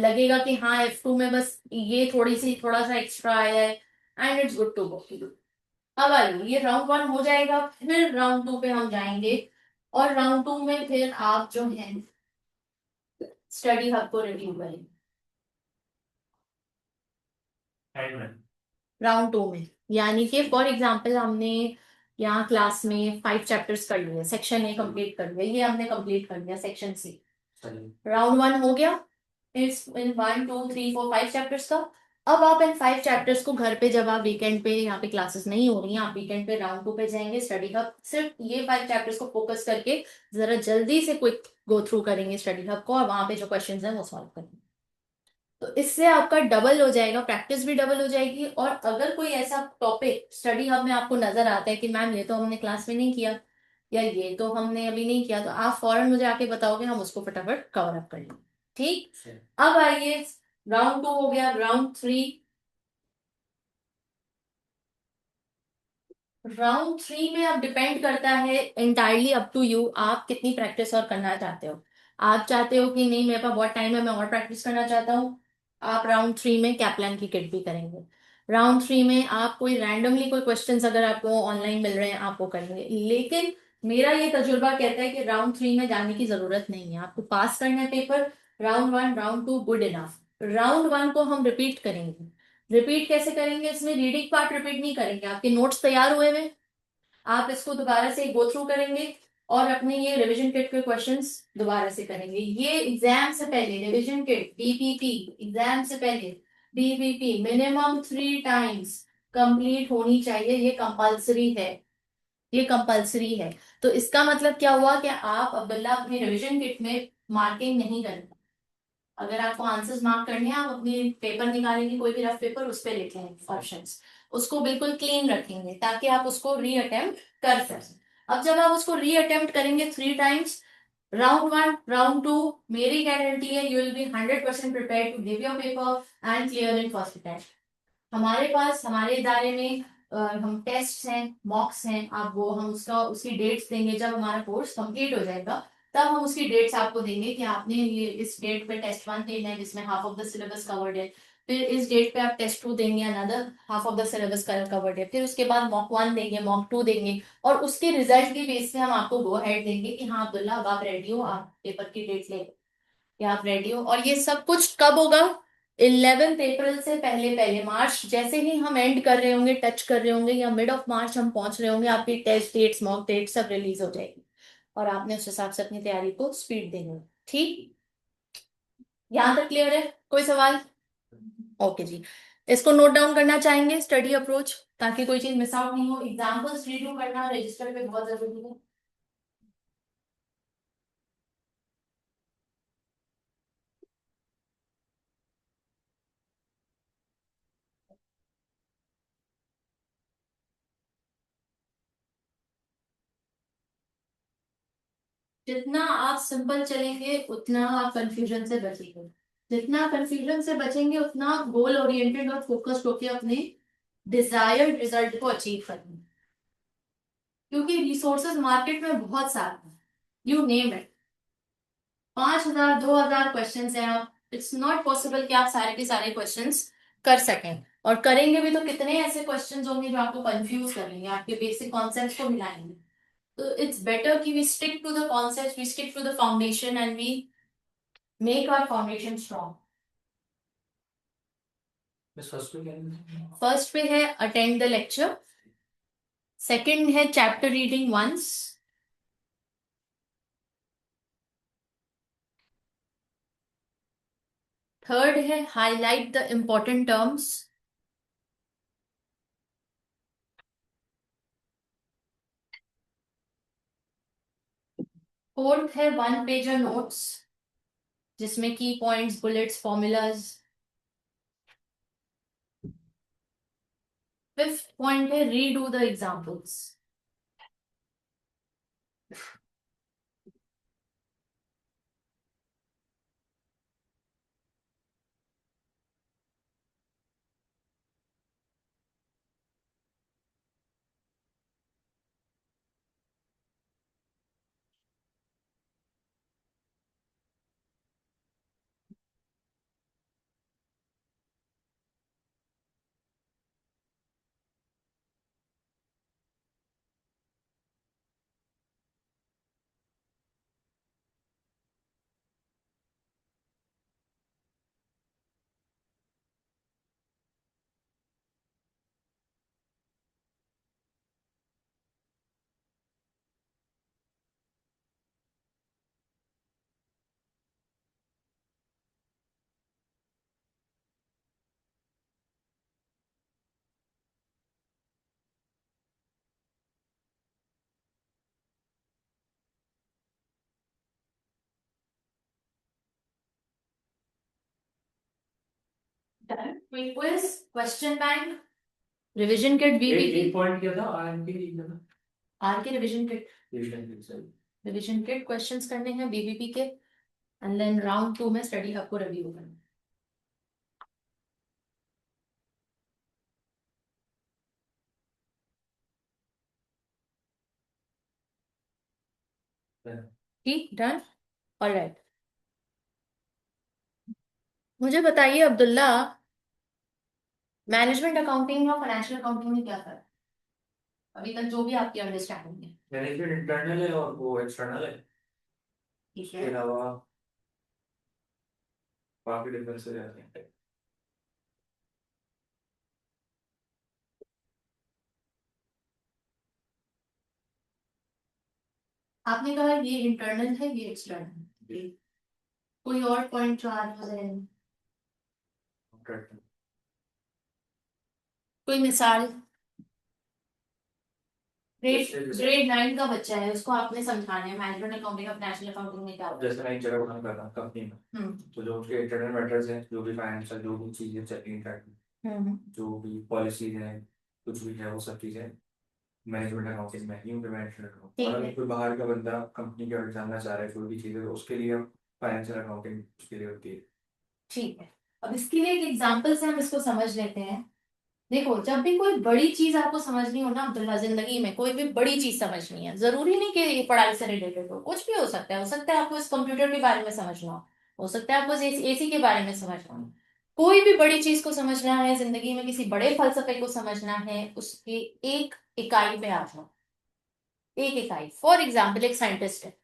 लगेगा कि हाँ F2 में बस ये थोड़ा सा एक्स्ट्रा आया है, and it's good to go. अब आइए, ये राउंड 1 हो जाएगा, फिर राउंड 2 पे हम जाएंगे, और राउंड 2 में फिर आप जो है स्टडी हब को रिव्यू करेंगे। राउंड 2 में, यानी कि फॉर एग्जाम्पल हमने यहाँ क्लास में 5 चैप्टर्स कर लिए, सेक्शन A कंप्लीट कर लिया, ये हमने कंप्लीट कर लिया सेक्शन C। राउंड 1 हो गया, इट्स इन 1 2 3 4 5 चैप्टर्स का। अब आप इन 5 चैप्टर्स को घर पे, जब आप वीकेंड पे, यहाँ पे क्लासेस नहीं हो रही हैं, आप वीकेंड पे राउंड 2 पे जाएंगे, स्टडी हब सिर्फ ये 5 चैप्टर्स को फोकस करके जरा जल्दी से क्विक गो थ्रू करेंगे स्टडी हब को, और वहां पे जो क्वेश्चंस हैं वो सॉल्व करेंगे। तो इससे आपका डबल हो जाएगा, प्रैक्टिस भी डबल हो जाएगी। और अगर कोई ऐसा टॉपिक स्टडी हब में आपको नजर आता है कि मैम ये तो हमने क्लास में नहीं किया, या ये तो हमने अभी नहीं किया, तो आप फौरन मुझे आके बताओगे, हम उसको फटाफट कवर अप कर लेंगे। ठीक। अब आइए, राउंड 2 हो गया, राउंड 3। राउंड 3 में अब डिपेंड करता है इंटायरली अप टू यू, आप कितनी प्रैक्टिस और करना चाहते हो। आप चाहते हो कि नहीं, मेरे पास बहुत टाइम है, मैं और प्रैक्टिस करना चाहता हूँ, आप राउंड 3 में कैप्लान की किट भी करेंगे। राउंड 3 में आप कोई रैंडमली कोई क्वेश्चंस अगर आपको ऑनलाइन मिल रहे हैं, आप वो करेंगे। लेकिन मेरा ये तजुर्बा कहता है कि राउंड 3 में जाने की जरूरत नहीं है, आपको पास करना है paper. Round 1 round 2 good enough. Round 1 को हम रिपीट करेंगे। रिपीट कैसे करेंगे, इसमें रीडिंग पार्ट रिपीट नहीं करेंगे, आपके नोट्स तैयार हुए हुए, आप इसको दोबारा से गो थ्रू करेंगे, और अपने ये रिवीजन किट के क्वेश्चंस दोबारा से करेंगे। ये एग्जाम से पहले रिवीजन किट बीपीपी, एग्जाम से पहले बीपीपी मिनिमम 3 टाइम्स कंप्लीट होनी चाहिए, ये कंपलसरी है, ये कंपलसरी है। तो इसका मतलब क्या हुआ कि आप अब्दुल्ला अपनी रिवीजन किट में मार्किंग नहीं करेंगे। अगर आपको आंसर्स मार्क करने हैं, आप अपनी पेपर निकालेंगे, कोई भी रफ पेपर, उस पर लिखेंगे ऑप्शंस, उसको बिल्कुल क्लीन रखेंगे ताकि आप उसको री अटेम्प्ट कर सकें। अब जब आप उसको री अटेम्प्ट करेंगे 3 टाइम्स, राउंड 1 राउंड 2, मेरी गारंटी है you will be 100% prepare to give your paper and clear in first attempt. हमारे पास, हमारे इदारे में हम टेस्ट हैं, मॉक्स हैं, आप वो, हम उसका उसकी डेट्स देंगे जब हमारा कोर्स कंप्लीट हो जाएगा, तब हम उसकी डेट्स आपको देंगे कि आपने ये इस डेट पे टेस्ट 1 देना है जिसमें half of the syllabus covered है, फिर इस डेट पे आप टेस्ट 2 देंगे, another half of the syllabus covered है, फिर उसके बाद मॉक 1 देंगे, मॉक 2 देंगे, और उसके रिजल्ट के बेस पे हम आपको गो हेड देंगे कि हाँ अब्दुल्ला, अब आप रेडी हो, आप पेपर की डेट ले, या आप रेडी हो। और ये सब कुछ कब होगा, 11 अप्रैल से पहले पहले, मार्च जैसे ही हम एंड कर रहे होंगे, टच कर रहे होंगे, या मिड ऑफ मार्च हम पहुंच रहे होंगे, आपकी टेस्ट डेट्स, मॉक डेट सब रिलीज हो जाएगी, और आपने उस हिसाब से अपनी तैयारी को स्पीड देनी है। ठीक, यहाँ तक क्लियर है, कोई सवाल? ओके जी। इसको नोट डाउन करना चाहेंगे, स्टडी अप्रोच, ताकि कोई चीज मिस आउट नहीं हो। एग्जाम्पल्स रिव्यू करना रजिस्टर पे बहुत जरूरी है। जितना आप सिंपल चलेंगे उतना आप कंफ्यूजन से बचेंगे, जितना कंफ्यूजन से बचेंगे उतना गोल ओरिएंटेड और फोकस्ड होकर अपने डिजायर्ड रिजल्ट को अचीव करेंगे। क्योंकि रिसोर्सेज मार्केट में बहुत सारे हैं, यू नेम इट, 5,000 2,000 क्वेश्चन है, आप, इट्स नॉट पॉसिबल कि आप सारे के सारे क्वेश्चंस कर सकें। और करेंगे भी तो कितने ऐसे क्वेश्चंस होंगे जो आपको कंफ्यूज करेंगे, आपके बेसिक कॉन्सेप्ट्स को मिलाएंगे। तो इट्स बेटर कि we stick to the concept, we stick to the foundation, and we make our foundation strong. First पे है अटेंड द लेक्चर, सेकंड है चैप्टर रीडिंग वंस, थर्ड है highlight the important terms, fourth है 1 pager notes जिसमें key points, bullets, formulas, fifth point है redo the examples. कोई quiz, question bank, revision kit, एक BBT, एक पॉइंट क्या था आरएमपी का था? आर के रिवीजन किट, रिवीजन किट सही। रिवीजन किट क्वेश्चंस करने हैं बीबीपी के, एंड देन राउंड 2 में स्टडी हब को रिव्यू करना है। ठीक, डन, ऑलराइट। मुझे बताइए अब्दुल्ला, मैनेजमेंट अकाउंटिंग और फाइनेंशियल अकाउंटिंग में क्या फर्क है अभी तक, जो भी आपकी अंडरस्टैंडिंग है? मैनेजमेंट इंटरनल है और वो एक्सटर्नल है। ठीक इसके है। अलावा काफी डिफरेंस हो जाते हैं। आपने कहा ये इंटरनल है, ये एक्सटर्नल है, कोई और पॉइंट जो आ रहा है? कोई मिसाल? ग्रेड ग्रेड 9 का बच्चा है, उसको आपने समझाना है मैनेजमेंट अकाउंटिंग और फाइनेंशियल अकाउंटिंग में क्या अब होता जैसे मैं एक जगह काम कर रहा हूँ कंपनी में, है। तो जो उसके इंटरनल मैटर्स हैं, जो भी फाइनेंशियल जो भी चीजें चेकिंग ट्रैकिंग, जो भी पॉलिसीज हैं, कुछ भी है, वो सब चीजें मैनेजमेंट अकाउंटिंग में ही इम्प्लीमेंट रखा हूँ। ठीक और अगर है, कोई बाहर का बंदा कंपनी के ऑडिट जानना चाह रहा है कोई भी चीज़ है, तो उसके लिए फाइनेंशियल अकाउंटिंग उसके लिए होती है। ठीक है। अब इसके लिए एक एग्जांपल से हम इसको समझ लेते हैं। देखो, जब भी कोई बड़ी चीज आपको समझनी हो ना अब्दुल्ला, जिंदगी में कोई भी बड़ी चीज समझनी है, जरूरी नहीं कि ये पढ़ाई से रिलेटेड हो, कुछ भी हो सकता है। हो सकता है आपको इस कंप्यूटर के बारे में समझना हो सकता है आपको एसी के बारे में समझना हो। कोई भी बड़ी चीज को समझना है जिंदगी में, किसी बड़े फलसफे को समझना है, उसके एक इकाई पे आ जाओ। एक इकाई, फॉर एग्जाम्पल एक साइंटिस्ट है,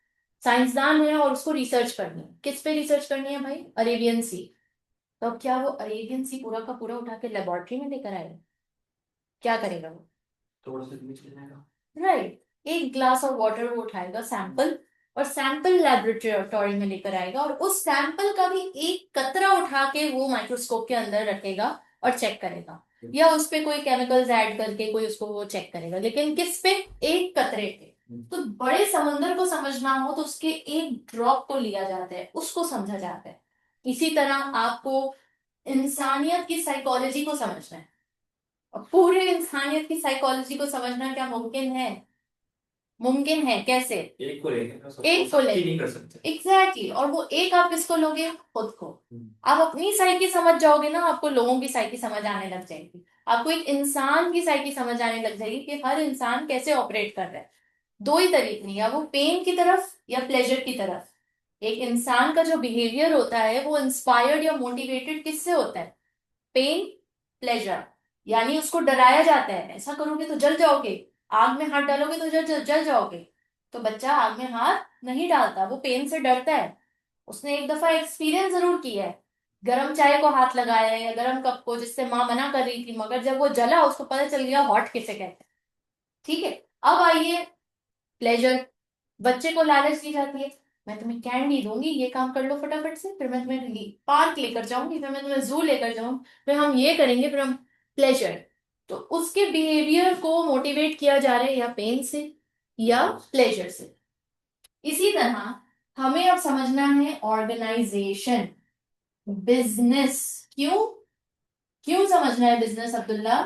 साइंसदान है, और उसको रिसर्च करनी है। किस पे रिसर्च करनी है भाई? अरेबियन सी। तो अब क्या वो अरेबियन सी पूरा का पूरा उठा के लेबोरेटरी में लेकर आएगा? क्या करेगा वो? थोड़ा सा नीचे जाएगा। राइट। एक ग्लास ऑफ वाटर वो उठाएगा, सैंपल, और सैंपल लेबोरेटरी में लेकर आएगा, और उस सैंपल का भी एक कतरा उठा के वो माइक्रोस्कोप के अंदर रखेगा और चेक करेगा। या उस पे कोई केमिकल्स ऐड करके कोई उसको वो चेक करेगा, लेकिन किस पे? एक कतरे पे। तो बड़े समंदर को समझना हो तो उसके एक ड्रॉप को लिया जाता है, उसको समझा जाता है। इसी तरह आपको इंसानियत की साइकोलॉजी को समझना है, और पूरे इंसानियत की साइकोलॉजी को समझना क्या मुमकिन है? मुमकिन है, कैसे? एक को लेके ना एक को सबकी लेके, नहीं कर सकते। एग्जैक्टली। और वो एक आप किसको लोगे? खुद को। हम्म। आप अपनी साइकी समझ जाओगे ना, आपको लोगों की साइकी समझ आने लग जाएगी। आपको एक इंसान की साइकी समझ आने लग जाएगी कि हर इंसान कैसे ऑपरेट कर रहा है। दो ही तरीके हैं, या वो पेन की तरफ या प्लेजर की तरफ। एक इंसान का जो बिहेवियर होता है वो इंस्पायर्ड या मोटिवेटेड किससे होता है? Pain, pleasure. यानी उसको डराया जाता है, ऐसा करोगे तो जल जाओगे, आग में हाथ डालोगे तो जल जाओगे। तो बच्चा आग में हाथ नहीं डालता, वो पेन से डरता है। उसने एक दफा एक्सपीरियंस जरूर किया है, गर्म चाय को हाथ लगाया है या गर्म कप को, जिससे माँ मना कर रही थी, मगर जब वो जला उसको पता चल गया हॉट किसे कहते हैं। ठीक है। अब आइए प्लेजर। बच्चे को लालच दी जाती है, मैं तुम्हें कैंडी दूंगी, ये काम कर लो फटाफट से, फिर मैं तुम्हें पार्क लेकर जाऊंगी, फिर मैं तुम्हें जू लेकर जाऊंगी, फिर हम ये करेंगे, फिर हम प्लेजर। तो उसके बिहेवियर को मोटिवेट किया जा रहा है या पेन से या प्लेजर से। इसी तरह हमें अब समझना है ऑर्गेनाइजेशन, बिजनेस। क्यों? क्यों समझना है बिजनेस अब्दुल्ला?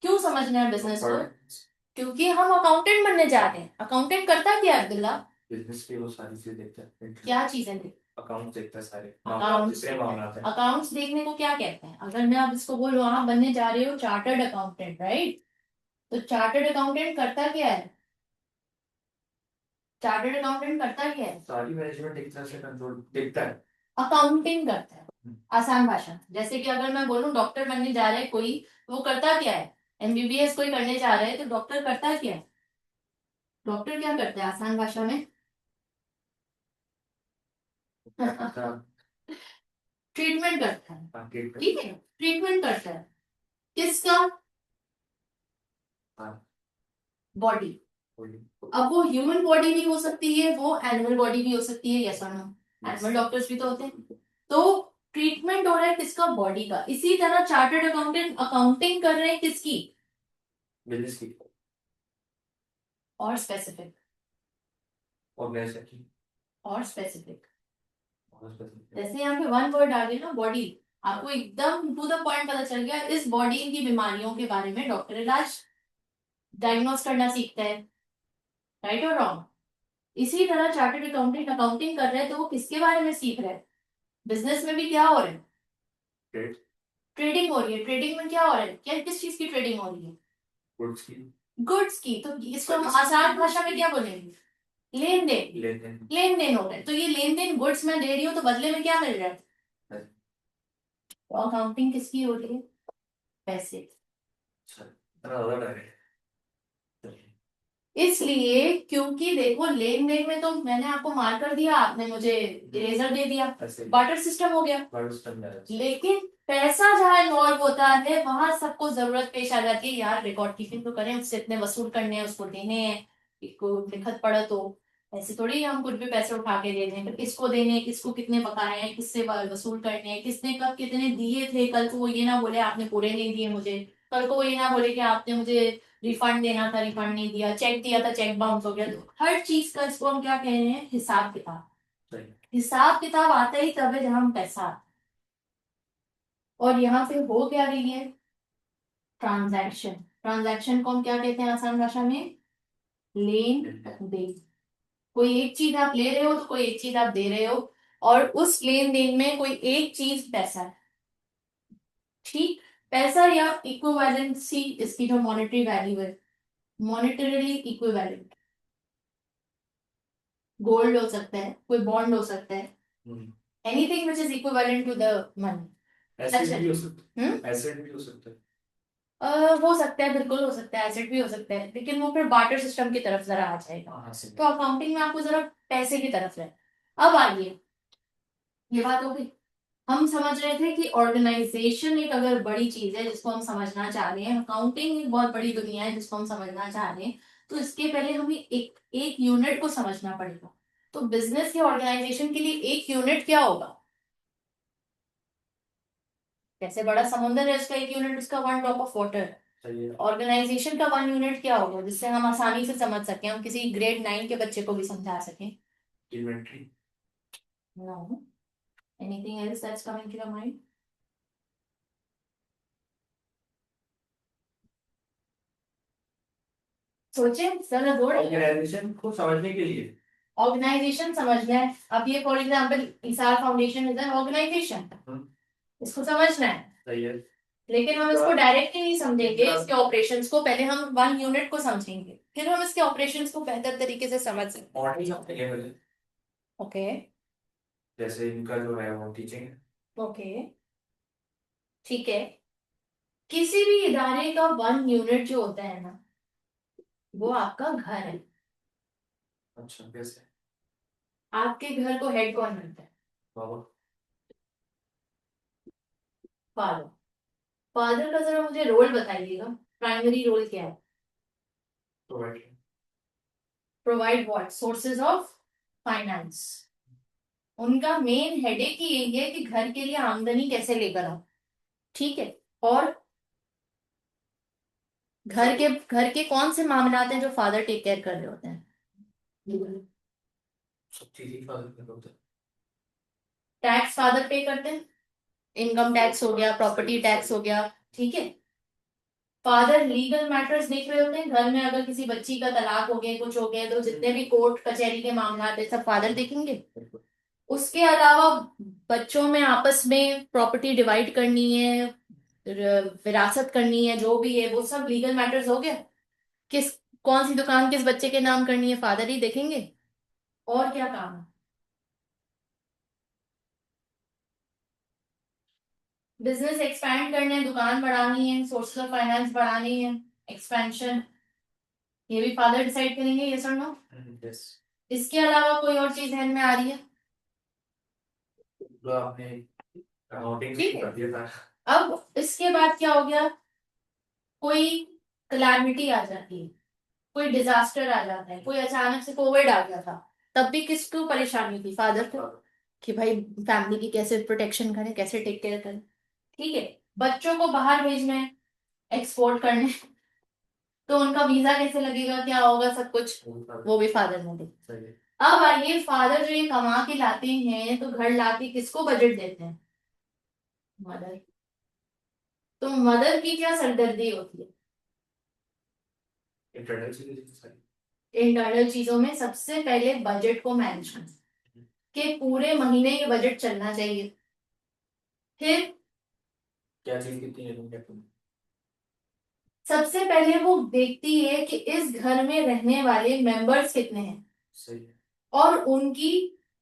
क्यों समझना है बिजनेस को? क्योंकि हम अकाउंटेंट बनने जा रहे हैं। अकाउंटेंट करता क्या है अब्दुल्ला? बिजनेस की वो सारी चीजें देखता है। क्या चीजें? अकाउंट देखता है सारे अकाउंट्स, जितने मामला आते हैं। अकाउंट्स देखने को क्या कहते हैं? अगर मैं अब इसको बोलूँ आप बनने जा रहे हो चार्टर्ड अकाउंटेंट, राइट? तो चार्टर्ड अकाउंटेंट करता क्या है? चार्टर्ड अकाउंटेंट करता क्या है? सारी मैनेजमेंट एक तरह से कंट्रोल देखता है। अकाउंटिंग करता है। आसान भाषा में। जैसे कि अगर मैं बोलूँ डॉक्टर बनने जा रहा है कोई, तो वो करता क्या है? एमबीबीएस कोई करने जा रहा है तो डॉक्टर करता क्या है? डॉक्टर क्या करता है आसान भाषा में? ट्रीटमेंट करता है। ठीक है, ट्रीटमेंट करता है। किसका? बॉडी। अब वो ह्यूमन बॉडी भी हो सकती है, वो एनिमल बॉडी भी हो सकती है, यस और नो? एनिमल डॉक्टर्स भी तो होते हैं। तो ट्रीटमेंट हो रहा है किसका? बॉडी का। इसी तरह चार्टर्ड अकाउंटेंट अकाउंटिंग कर रहे हैं किसकी? बिजनेस की और स्पेसिफिक, ऑर्गेनाइजेशन की और स्पेसिफिक। और specific। जैसे यहाँ पे वन वर्ड आ गया ना, बॉडी। आपको एकदम टू द पॉइंट पता चल गया। इस बॉडी की बीमारियों के बारे में डॉक्टर इलाज डायग्नोस करना सीखता है। राइट और रॉन्ग? इसी तरह चार्टर्ड अकाउंटेंट अकाउंटिंग कर रहे हैं तो वो किसके बारे में सीख रहे हैं? बिजनेस में भी क्या हो रहा है? ट्रेडिंग हो रही है। ट्रेडिंग में क्या हो रहा है? क्या किस चीज की ट्रेडिंग हो रही है? गुड्स की। गुड्स की। तो इसको हम आसान भाषा में क्या बोलेंगे? लेन देन। लेन देन हो रहा है। तो ये लेन देन गुड्स मैं दे रही हूँ तो बदले में क्या मिल रहा है? तो अकाउंटिंग किसकी हो रही है? पैसे। इसलिए क्योंकि देखो लेन देन में तो मैंने आपको मार्कर दिया, आपने मुझे इरेजर दे दिया, बार्टर सिस्टम हो गया। लेकिन पैसा जहाँ इन्वॉल्व होता है वहां सबको जरूरत पेश आ जाती है, यार रिकॉर्ड कीपिंग तो करें, उससे इतने वसूल करने हैं, उसको देने हैं, इसको लिखत पढ़त तो ऐसे थोड़ी हम कुछ भी पैसे उठा के दे दें। तो किसको देने हैं, किसको कितने बकाए हैं, किससे वसूल करने हैं, किसने कब कितने दिए थे, कल को वो ये ना बोले आपने पूरे नहीं दिए मुझे, कल को वो ये ना बोले कि आपने मुझे रिफंड देना था, रिफंड नहीं दिया, चेक दिया था, चेक बाउंस हो गया। तो हर चीज का इसको हम क्या कह रहे हैं? हिसाब किताब। हिसाब किताब आता ही तब है जब हम पैसा आता है। और यहाँ पे हो क्या रही है? ट्रांजैक्शन। ट्रांजैक्शन को हम क्या कहते हैं आसान भाषा में? लेन देन। कोई एक चीज आप ले रहे हो तो कोई एक चीज आप दे रहे हो, और उस लेन देन में कोई एक चीज पैसा है। ठीक। पैसा या इक्विवेलेंसी इसकी जो मॉनेटरी वैल्यू है, मॉनेटरीली इक्विवेलेंट। गोल्ड हो सकता है, कोई बॉन्ड हो सकता है, anything which is equivalent to the money. Asset भी हो सकता हम्म। है। एसेट भी हो सकता है। हो सकता है, बिल्कुल हो सकता है, एसेट भी हो सकता है, लेकिन वो फिर बार्टर सिस्टम की तरफ जरा आ जाएगा। तो अकाउंटिंग में आपको जरा पैसे की तरफ है। अब आइए, ये बात हो गई। हम समझ रहे थे कि ऑर्गेनाइजेशन एक अगर बड़ी चीज है जिसको हम समझना चाह रहे हैं, अकाउंटिंग एक बहुत बड़ी दुनिया है जिसको हम समझना चाह रहे हैं, तो इसके पहले हमें एक एक यूनिट को समझना पड़ेगा। तो बिजनेस के ऑर्गेनाइजेशन के लिए एक यूनिट क्या होगा? जैसे बड़ा समुंदर है, उसका एक यूनिट उसका one drop of water. Organization का वन यूनिट क्या होगा जिससे हम आसानी से समझ सकें, हम किसी ग्रेड 9 के बच्चे को भी समझा सकें? Inventory. No. Anything else that's coming to your mind? सोचे जरा जोड़। ऑर्गेनाइजेशन को समझने के लिए। ऑर्गेनाइजेशन समझना है। अब ये for example Essar foundation is an organization, इसको समझना है। सही है। लेकिन हम इसको डायरेक्टली नहीं समझेंगे, इसके ऑपरेशंस को पहले हम वन यूनिट को समझेंगे, फिर हम इसके ऑपरेशंस को बेहतर तरीके से समझ सकते हैं। मॉडल समझेंगे पहले। ओके। जैसे इनका जो है वो टीचिंग है। ओके। ठीक है। किसी भी इदारे का वन यूनिट जो होता है ना, वो आपका घर है। अच्छा कैसे? आपके घर को हेड कौन बनता है? बाबा। फादर। फादर का जरा मुझे रोल बताइएगा, प्राइमरी रोल क्या है? Provide. Provide what? Sources of finance. उनका मेन हेडेक ही यही है कि घर के लिए आमदनी कैसे लेकर आओ। ठीक है। और घर के कौन से मामलात हैं जो फादर टेक केयर कर रहे होते हैं? सब चीज ही फादर कर होता है। टैक्स फादर पे करते हैं। इनकम टैक्स हो गया, प्रॉपर्टी टैक्स हो गया। ठीक है। फादर लीगल मैटर्स देख रहे होते हैं, घर में अगर किसी बच्ची का तलाक हो गया, कुछ हो गया, तो जितने भी कोर्ट कचहरी के मामला है सब फादर देखेंगे। उसके अलावा बच्चों में आपस में प्रॉपर्टी डिवाइड करनी है, विरासत करनी है, जो भी है वो सब लीगल मैटर्स हो गया। किस कौन सी दुकान किस बच्चे के नाम करनी है, फादर ही देखेंगे। और क्या काम है? बिजनेस एक्सपैंड करना है, दुकान बढ़ानी है, सोर्स ऑफ फाइनेंस बढ़ानी है, एक्सपेंशन, ये भी फादर डिसाइड करेंगे, यस और नो? यस। इसके अलावा कोई और चीज ध्यान में आ रही है? तो आपने अकाउंटिंग ठीक है। कर दिया था। अब इसके बाद क्या हो गया? कोई क्लैमिटी आ जाती है, कोई डिजास्टर आ जाता है, कोई अचानक से कोविड आ गया था, तब भी किसको परेशानी थी? फादर को। कि भाई फैमिली की कैसे प्रोटेक्शन करें, कैसे टेक केयर करें। ठीक है। बच्चों को बाहर भेजना है, एक्सपोर्ट करने, तो उनका वीजा कैसे लगेगा, क्या होगा, सब कुछ वो भी फादर ने देखा। अब आइए, फादर जो ये कमा के लाते हैं तो घर लाके किसको बजट देते हैं? मदर। तो मदर की क्या सरदर्दी होती है? इंटरनल चीजें सारी। इंटरनल चीजों में सबसे पहले बजट को मैनेज करना, कि पूरे महीने ये बजट चलना चाहिए। फिर क्या चीज कितनी है, तुम क्या तुम। सबसे पहले वो देखती है कि इस घर में रहने वाले मेंबर्स कितने हैं सही है। और उनकी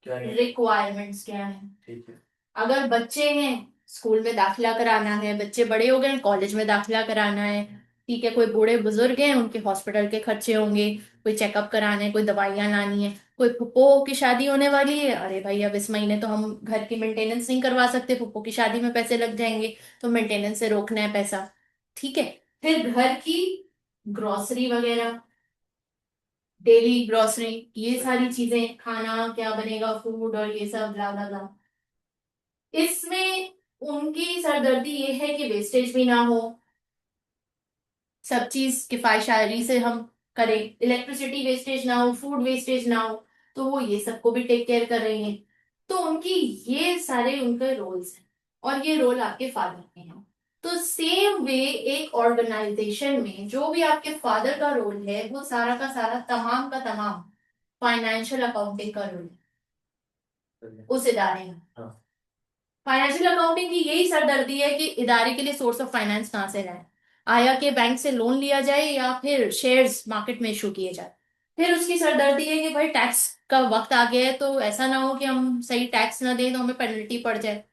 क्या है। रिक्वायरमेंट्स क्या है। ठीक है। अगर बच्चे हैं, स्कूल में दाखिला कराना है, बच्चे बड़े हो गए कॉलेज में दाखिला कराना है, ठीक है, कोई बूढ़े बुजुर्ग हैं उनके हॉस्पिटल के खर्चे होंगे, कोई चेकअप कराने, कोई दवाइयां लानी है, कोई फुप्पो की शादी होने वाली है, अरे भाई अब इस महीने तो हम घर की मेंटेनेंस नहीं करवा सकते, फुप्पो की शादी में पैसे लग जाएंगे, तो मेंटेनेंस से रोकना है पैसा। ठीक है। फिर घर की ग्रोसरी वगैरह, डेली ग्रोसरी, ये सारी चीजें, खाना क्या बनेगा, फूड और ये सब ब्ला ब्ला ब्ला। इसमें उनकी सरदर्दी ये है कि वेस्टेज भी ना हो, सब चीज किफायतशारी से हम करें, इलेक्ट्रिसिटी वेस्टेज ना हो, फूड वेस्टेज ना हो, तो वो ये सबको भी टेक केयर कर रही हैं। तो उनकी ये सारे उनके रोल्स हैं, और ये रोल आपके फादर के हैं। तो सेम वे एक ऑर्गेनाइजेशन में जो भी आपके फादर का रोल है, वो सारा का सारा तमाम का तमाम फाइनेंशियल अकाउंटिंग का रोल है सही है। उस इदारे में। हाँ। फाइनेंशियल अकाउंटिंग की यही सरदर्दी है कि इदारे के लिए सोर्स ऑफ फाइनेंस कहाँ से लाए, आया कि बैंक से लोन लिया जाए या फिर शेयर्स मार्केट में इशू किए जाए। फिर उसकी सरदर्दी है कि भाई टैक्स का वक्त आ गया है, तो ऐसा ना हो कि हम सही टैक्स ना दें तो हमें पेनल्टी पड़ जाए।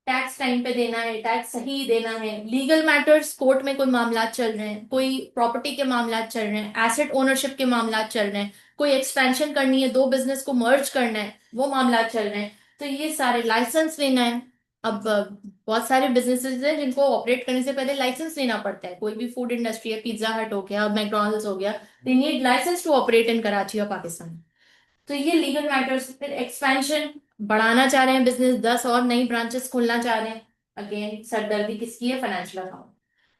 टैक्स टाइम पे देना है, टैक्स सही देना है। लीगल मैटर्स, कोर्ट में कोई मामला चल रहे हैं, कोई प्रॉपर्टी के मामला चल रहे हैं, एसेट ओनरशिप के मामला चल रहे हैं, कोई एक्सपेंशन करनी है, दो बिजनेस को मर्ज करना है, वो मामला चल रहे हैं, तो ये सारे लाइसेंस लेना है। अब बहुत सारे बिजनेसेस हैं जिनको ऑपरेट करने से पहले लाइसेंस लेना पड़ता है, कोई भी फूड इंडस्ट्री है, पिज्जा हट हो गया, मैकडोनल्ड्स हो गया, they need licence to operate in Karachi और पाकिस्तान। तो ये लीगल मैटर्स। फिर एक्सपेंशन, बढ़ाना चाह रहे हैं बिजनेस, 10 और नई ब्रांचेस खोलना चाह रहे हैं, अगेन सरदर्दी किसकी है, फाइनेंशियल अकाउंट।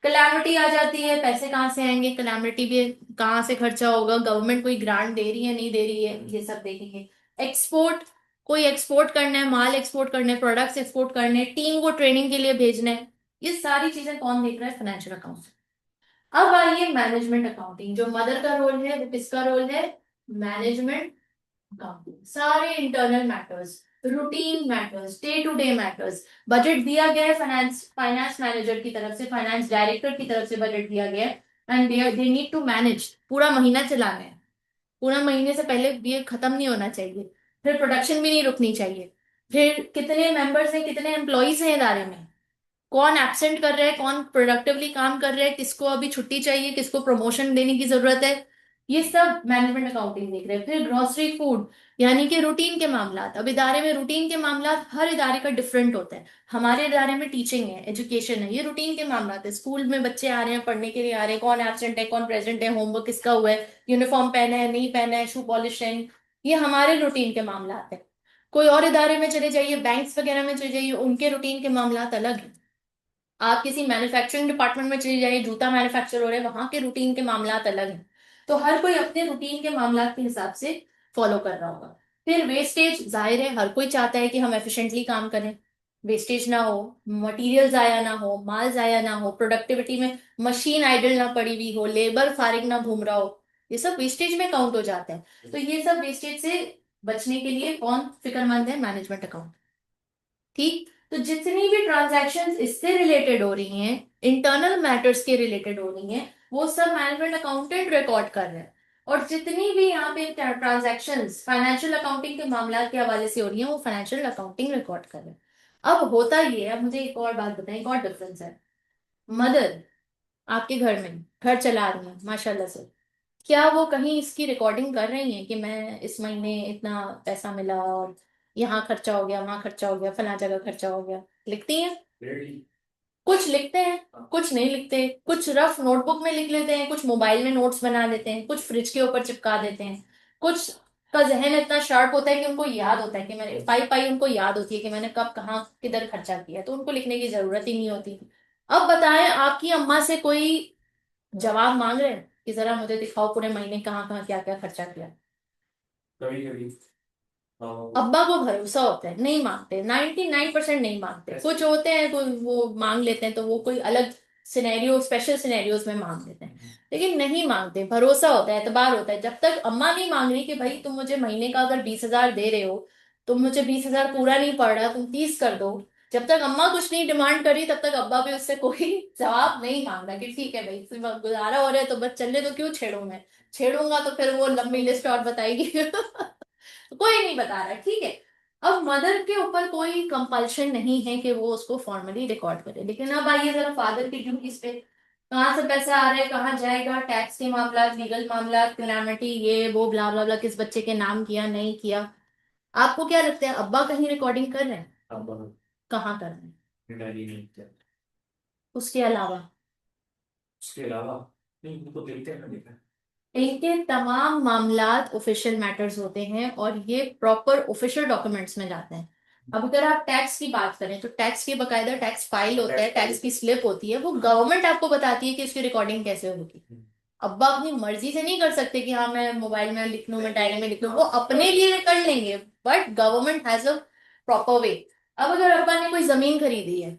कलैमिटी आ जाती है, पैसे कहाँ से आएंगे, कलैमिटी भी कहाँ से खर्चा होगा, गवर्नमेंट कोई ग्रांट दे रही है नहीं दे रही है, ये सब देखेंगे। एक्सपोर्ट, कोई एक्सपोर्ट करना है, माल एक्सपोर्ट करना है, प्रोडक्ट्स एक्सपोर्ट करने हैं, टीम को ट्रेनिंग के लिए भेजना है, ये सारी चीजें कौन देख रहा है, फाइनेंशियल अकाउंट। अब आइए मैनेजमेंट अकाउंटिंग, जो मदर का रोल है वो किसका रोल है, मैनेजमेंट अकाउंटिंग। सारे internal matters, routine matters, day to day matters, budget दिया गया है फाइनेंस फाइनेंस मैनेजर की तरफ से, फाइनेंस डायरेक्टर की तरफ से बजट दिया गया है, and they need to manage, पूरा महीना चलाना है, पूरा महीने से पहले ये खत्म नहीं होना चाहिए, फिर प्रोडक्शन भी नहीं रुकनी चाहिए, फिर कितने मेंबर्स हैं, कितने एम्प्लॉयज हैं इदारे में, कौन एब्सेंट कर रहा है, कौन प्रोडक्टिवली काम कर रहा है, किसको अभी छुट्टी चाहिए, किसको प्रमोशन देने की जरूरत है, ये सब मैनेजमेंट अकाउंटिंग देख रहे हैं। फिर ग्रोसरी फूड, यानी कि रूटीन के मामला। अब इदारे में रूटीन के मामला हर इदारे का डिफरेंट होता है। हमारे इदारे में टीचिंग है, एजुकेशन है, ये रूटीन के मामला है, स्कूल में बच्चे आ रहे हैं, पढ़ने के लिए आ रहे हैं, कौन एब्सेंट है, कौन प्रेजेंट है, होमवर्क किसका हुआ है, यूनिफॉर्म पहना है नहीं पहना है, शू पॉलिश है, ये हमारे रूटीन के मामला आते हैं। कोई और इदारे में चले जाइए, बैंक्स वगैरह में चले जाइए, उनके रूटीन के मामला अलग है। आप किसी मैन्युफैक्चरिंग डिपार्टमेंट में चले जाइए, जूता मैन्युफैक्चर हो रहे हैं, वहां के रूटीन के मामलात अलग हैं। तो हर कोई अपने रूटीन के मामलात के हिसाब से फॉलो कर रहा होगा। फिर वेस्टेज, जाहिर है हर कोई चाहता है कि हम एफिशिएंटली काम करें, वेस्टेज ना हो, मटेरियल जाया ना हो, माल जाया ना हो, प्रोडक्टिविटी में मशीन आइडल ना पड़ी हुई हो, लेबर फारिग ना घूम रहा हो, ये सब वेस्टेज में काउंट हो जाता है। तो ये सब वेस्टेज से बचने के लिए कौन फिक्रमंद है, मैनेजमेंट अकाउंट। ठीक। तो जितनी भी ट्रांजैक्शंस इससे रिलेटेड हो रही हैं, इंटरनल मैटर्स के रिलेटेड हो रही हैं, वो सब मैनेजमेंट अकाउंटेंट रिकॉर्ड कर रहे हैं। और जितनी भी यहाँ पे ट्रांजैक्शंस फाइनेंशियल अकाउंटिंग के मामला के हवाले से हो रही हैं, वो फाइनेंशियल अकाउंटिंग रिकॉर्ड कर रहे हैं। अब होता ये है, अब मुझे एक और बात बताएं, एक और डिफरेंस है। मदर आपके घर में घर चला रही है माशाल्लाह से, क्या वो कहीं इसकी रिकॉर्डिंग कर रही हैं कि मैं इस महीने इतना पैसा मिला, और यहाँ खर्चा हो गया, वहां खर्चा हो गया, फला जगह खर्चा हो गया, लिखती हैं? रेडी। कुछ लिखते हैं, कुछ नहीं लिखते, कुछ रफ नोटबुक में लिख लेते हैं, कुछ मोबाइल में नोट्स बना देते हैं, कुछ फ्रिज के ऊपर चिपका देते हैं, कुछ का जहन इतना शार्प होता है कि उनको याद होता है कि मैंने पाई पाई, उनको याद होती है कि मैंने कब कहाँ किधर खर्चा किया, तो उनको लिखने की जरूरत ही नहीं होती। अब बताएं, आपकी अम्मा से कोई जवाब मांग रहे हैं कि जरा मुझे दिखाओ पूरे महीने कहाँ कहाँ क्या क्या खर्चा किया। कभी कभी। अब्बा को भरोसा होता है, नहीं मांगते, 99% नहीं मांगते, कुछ होते हैं कोई वो मांग लेते हैं तो वो कोई अलग सिनेरियो, स्पेशल सिनेरियोज में मांग लेते हैं, लेकिन नहीं मांगते, भरोसा होता है, एतबार होता है। जब तक अम्मा नहीं मांग रही कि भाई तुम मुझे महीने का अगर 20,000 दे रहे हो, तुम मुझे 20,000 पूरा नहीं पड़ रहा, तुम 30 कर दो, जब तक अम्मा कुछ नहीं डिमांड करी तब तक अब्बा भी उससे कोई जवाब नहीं मांग रहा कि ठीक है भाई तुम्हें गुजारा हो रहा है तो बस चलने तो, क्यों छेड़ू मैं, छेड़ूंगा तो फिर वो लंबी लिस्ट और बताएगी कोई नहीं बता रहा, ठीक है। अब मदर के ऊपर कोई कंपल्शन नहीं है कि वो उसको फॉर्मली रिकॉर्ड करे, लेकिन अब आइए जरा फादर की ड्यूटीज पे, कहाँ से पैसा आ रहा है, कहाँ जाएगा, टैक्स के मामला, लीगल मामला, क्लैमिटी, ये वो ब्ला ब्ला ब्ला, किस बच्चे के नाम किया नहीं किया, आपको क्या लगता है अब्बा कहीं रिकॉर्डिंग कर रहे हैं? अब कहाँ कर रहे हैं? डैडी नहीं किया। उसके अलावा उसके अलावा नहीं, उनको देखते हैं ना, देखा है। इनके तमाम मामलात ऑफिशियल मैटर्स होते हैं और ये प्रॉपर ऑफिशियल डॉक्यूमेंट्स में जाते हैं। अब अगर आप टैक्स की बात करें तो टैक्स की बकायदा टैक्स फाइल होता है, टैक्स की स्लिप होती है, वो गवर्नमेंट आपको बताती है कि इसकी रिकॉर्डिंग कैसे होगी। अब्बा अपनी मर्जी से नहीं कर सकते कि हाँ मैं मोबाइल में लिख लूं, मैं डायरी में लिख लूं, वो अपने लिए कर लेंगे, but government has a proper way. अब अगर अब्बा ने कोई जमीन खरीदी है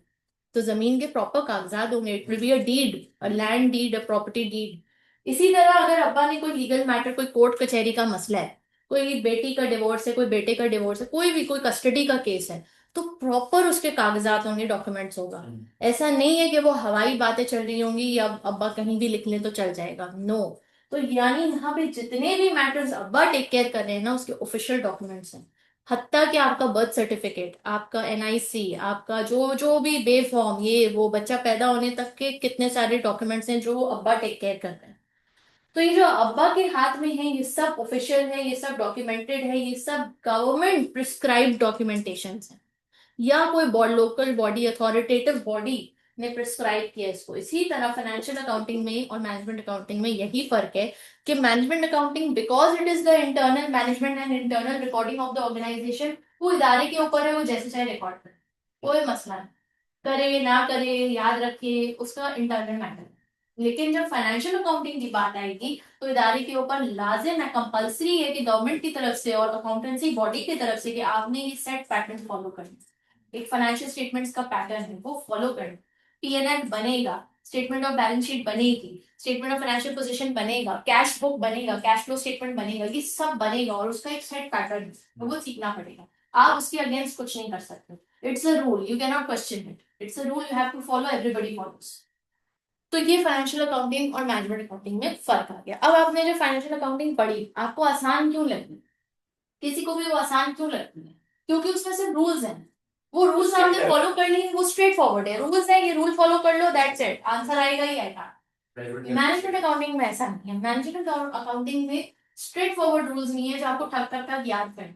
तो जमीन के प्रॉपर कागजात होंगे, it will be a deed, a land deed, a property deed. इसी तरह अगर अब्बा ने कोई लीगल मैटर, कोई कोर्ट कचहरी का मसला है, कोई बेटी का डिवोर्स है, कोई बेटे का डिवोर्स है, कोई भी कोई कस्टडी का केस है, तो प्रॉपर उसके कागजात होंगे, डॉक्यूमेंट्स होगा। ऐसा नहीं है कि वो हवाई बातें चल रही होंगी या अब्बा कहीं भी लिख लें तो चल जाएगा, नो। तो यानी यहाँ पे जितने भी मैटर्स अब्बा टेक केयर कर रहे हैं ना, उसके ऑफिशियल डॉक्यूमेंट्स हैं। हत्ता कि आपका बर्थ सर्टिफिकेट, आपका एनआईसी, आपका जो जो भी बे फॉर्म, ये वो बच्चा पैदा होने तक के कितने सारे डॉक्यूमेंट्स हैं जो अब्बा टेक केयर कर रहे हैं। तो ये जो अब्बा के हाथ में है ये सब ऑफिशियल है, ये सब डॉक्यूमेंटेड है, ये सब गवर्नमेंट प्रिस्क्राइब्ड डॉक्यूमेंटेशन है, या कोई लोकल बॉडी, अथॉरिटेटिव बॉडी ने प्रिस्क्राइब किया इसको। इसी तरह फाइनेंशियल अकाउंटिंग में और मैनेजमेंट अकाउंटिंग में यही फर्क है कि management accounting because it is the internal management and internal recording of the organization, वो इदारे के ऊपर है, वो जैसे चाहे रिकॉर्ड करे, कोई मसला नहीं, करे ना करे, याद रखे, उसका इंटरनल मैटर। लेकिन जब फाइनेंशियल अकाउंटिंग की बात आएगी तो इदारे के ऊपर लाजिम है, कंपलसरी है कि गवर्नमेंट की तरफ से और अकाउंटेंसी बॉडी की तरफ से कि आपने ये सेट पैटर्न फॉलो करना, एक फाइनेंशियल स्टेटमेंट्स का पैटर्न है वो फॉलो करना। पीएनएल बनेगा, स्टेटमेंट ऑफ बैलेंस शीट बनेगी, स्टेटमेंट ऑफ फाइनेंशियल पोजीशन बनेगा, कैश बुक बनेगा, कैश फ्लो स्टेटमेंट बनेगा, ये सब बनेगा और उसका एक सेट पैटर्न है, तो वो सीखना पड़ेगा। आप उसके अगेंस्ट कुछ नहीं कर सकते, it's a rule, you can not question it, it's a rule, you have to follow, everybody follows. तो ये फाइनेंशियल अकाउंटिंग और मैनेजमेंट अकाउंटिंग में फर्क आ गया। अब आपने जो फाइनेंशियल अकाउंटिंग पढ़ी, आपको आसान क्यों लगी? किसी को भी वो आसान क्यों लगती है? क्योंकि उसमें सिर्फ रूल्स हैं, वो रूल्स आपने फॉलो कर लिए, वो स्ट्रेट फॉरवर्ड है, रूल्स है, ये रूल फॉलो कर लो, दैट्स इट, आंसर आएगा ही आएगा। मैनेजमेंट अकाउंटिंग में ऐसा नहीं है, मैनेजमेंट अकाउंटिंग में स्ट्रेट फॉरवर्ड रूल्स नहीं है जो आपको ठक ठक ठक याद करें।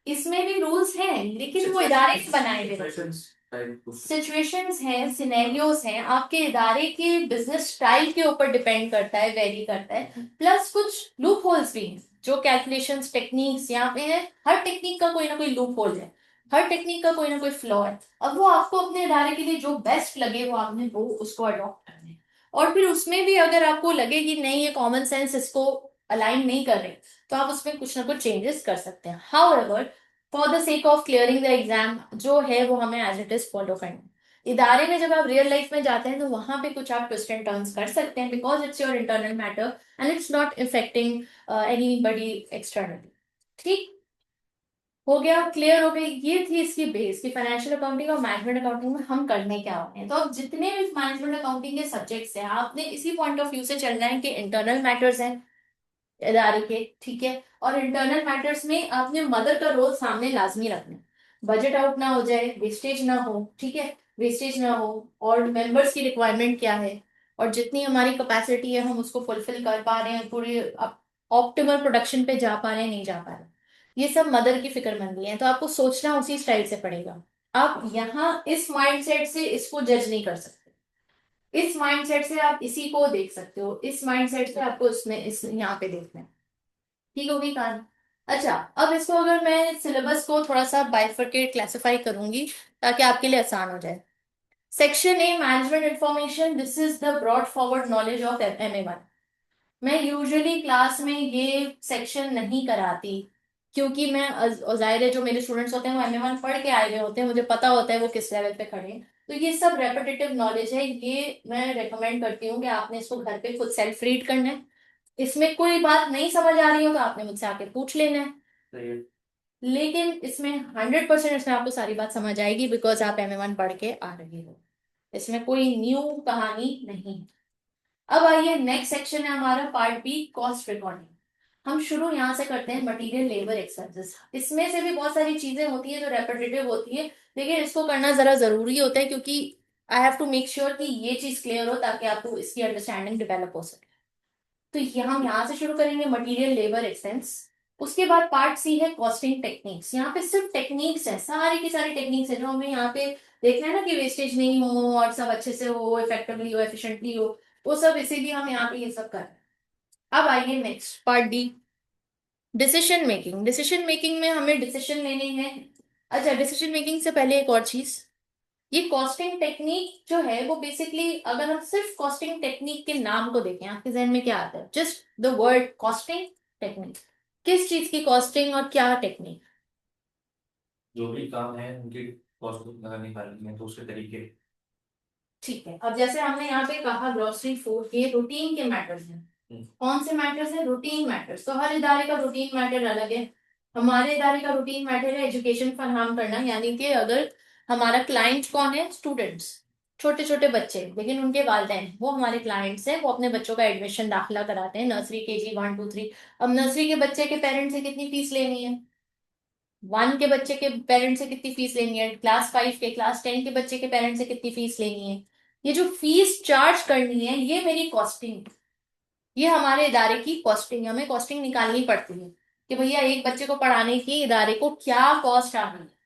इसमें भी रूल्स हैं लेकिन वो इदारे से बनाए हुए सिचुएशंस हैं, सिनेरियोज हैं, आपके इदारे के बिजनेस स्टाइल के ऊपर डिपेंड करता है, वेरी करता है। प्लस कुछ लूप होल्स भी हैं, जो कैलकुलेशंस टेक्निक्स यहाँ पे है, हर टेक्निक का कोई ना कोई लूप होल है, हर टेक्निक का कोई ना कोई फ्लॉ है। अब वो आपको अपने इदारे के लिए जो बेस्ट लगे वो आपने वो उसको अडॉप्ट करना है। और फिर उसमें भी अगर आपको लगे कि नहीं ये कॉमन सेंस इसको अलाइन नहीं कर रहे, तो आप उसमें कुछ ना कुछ चेंजेस कर सकते हैं। However, for the sake of clearing the exam जो है वो हमें एज इट इज फॉलो करना है। इदारे में जब आप रियल लाइफ में जाते हैं तो वहां पे कुछ आप ट्विस्ट एंड टर्न्स कर सकते हैं, because it's your internal matter and it's not affecting anybody externally. ठीक हो गया, क्लियर हो गई, ये थी इसकी बेस की फाइनेंशियल अकाउंटिंग और मैनेजमेंट अकाउंटिंग में हम करने क्या होते हैं। तो अब जितने भी मैनेजमेंट अकाउंटिंग के सब्जेक्ट्स हैं आपने इसी पॉइंट ऑफ व्यू से चलना है कि इंटरनल मैटर्स हैं इदारे के, ठीक है, और इंटरनल मैटर्स में आपने मदर का रोल सामने लाजमी रखना है। बजट आउट ना हो जाए, वेस्टेज ना हो, ठीक है, वेस्टेज ना हो, और मेंबर्स की रिक्वायरमेंट क्या है, और जितनी हमारी कैपेसिटी है हम उसको फुलफिल कर पा रहे हैं, पूरी ऑप्टिमल प्रोडक्शन पे जा पा रहे हैं नहीं जा पा रहे, ये सब मदर की फिक्रमंदी है। तो आपको सोचना उसी स्टाइल से पड़ेगा। आप यहाँ इस माइंडसेट से इसको जज नहीं कर सकते, इस माइंडसेट से आप इसी को देख सकते हो, इस माइंडसेट से आपको इसमें इस यहाँ पे देखना है। ठीक होगी कहानी। अच्छा, अब इसको अगर मैं सिलेबस को थोड़ा सा बाइफरकेट क्लासिफाई करूंगी ताकि आपके लिए आसान हो जाए। Section A management information, this is the brought forward knowledge of MA1। मैं यूजुअली क्लास में ये सेक्शन नहीं कराती, क्योंकि मैं जाहिर है जो मेरे स्टूडेंट्स होते हैं वो एमए वन पढ़ के आए हुए होते हैं, मुझे पता होता है वो किस लेवल पे खड़े हैं। तो ये सब रेपिटेटिव नॉलेज है, ये मैं रेकमेंड करती हूँ कि आपने इसको घर पे खुद सेल्फ रीड करना है। इसमें कोई बात नहीं समझ आ रही हो तो आपने मुझसे आके पूछ लेना है। सही है। लेकिन इसमें 100% इसमें आपको सारी बात समझ आएगी, बिकॉज आप एमए वन पढ़ के आ रहे हो। इसमें कोई न्यू कहानी नहीं है। अब आइए, नेक्स्ट सेक्शन है हमारा पार्ट बी, कॉस्ट रिकॉर्डिंग। हम शुरू यहाँ से करते हैं, मटेरियल लेबर एक्सपेंसेस। इसमें से भी बहुत सारी चीजें होती है जो रेपिटेटिव होती है, लेकिन इसको करना जरा जरूरी होता है, क्योंकि I have to make sure कि ये चीज क्लियर हो ताकि आपको इसकी अंडरस्टैंडिंग डेवलप हो सके। तो हम यहाँ से शुरू करेंगे, मटेरियल लेबर एक्सपेंस। उसके बाद पार्ट सी है कॉस्टिंग टेक्निक्स। यहाँ पे सिर्फ टेक्निक्स है, सारी की सारी टेक्निक्स है जो हमें यहाँ पे देखना है ना, कि वेस्टेज नहीं हो और सब अच्छे से हो, इफेक्टिवली हो, एफिशिएंटली हो। वो सब इसीलिए हम यहाँ पे ये सब कर रहे हैं। अब आइए next part D, decision making. Decision making में हमें डिसीजन लेने हैं। अच्छा, डिसीजन मेकिंग से पहले एक और चीज, ये कॉस्टिंग टेक्निक जो है वो बेसिकली, अगर हम सिर्फ कॉस्टिंग टेक्निक के नाम को देखें, आपके जहन में क्या आता है? Just the word costing technique. किस चीज की कॉस्टिंग और क्या टेक्निक? जो भी काम है उनकी कॉस्ट अगर निकालनी है तो उसके तरीके। ठीक है, अब जैसे हमने यहाँ पे कहा ग्रोसरी फूड, ये रूटीन के मैटर्स हैं। हम्म। कौन से मैटर्स हैं? Routine matters. तो हर इदारे का रूटीन मैटर अलग है। हमारे इदारे का रूटीन मैटर है एजुकेशन फराहम करना, यानी कि अगर हमारा क्लाइंट कौन है? स्टूडेंट्स, छोटे छोटे बच्चे, लेकिन उनके वालिदैन वो हमारे क्लाइंट्स हैं, वो अपने बच्चों का एडमिशन दाखिला कराते हैं, nursery KG one two three. अब नर्सरी के बच्चे के पेरेंट्स से कितनी फीस लेनी है, वन के बच्चे के पेरेंट्स से कितनी फीस लेनी है, क्लास फाइव के, क्लास टेन के बच्चे के पेरेंट्स से कितनी फीस लेनी है, ये जो फीस चार्ज करनी है, ये मेरी कॉस्टिंग, ये हमारे इदारे की कॉस्टिंग, हमें कॉस्टिंग निकालनी पड़ती है कि भैया एक बच्चे को पढ़ाने की इदारे को क्या कॉस्ट आ रही है।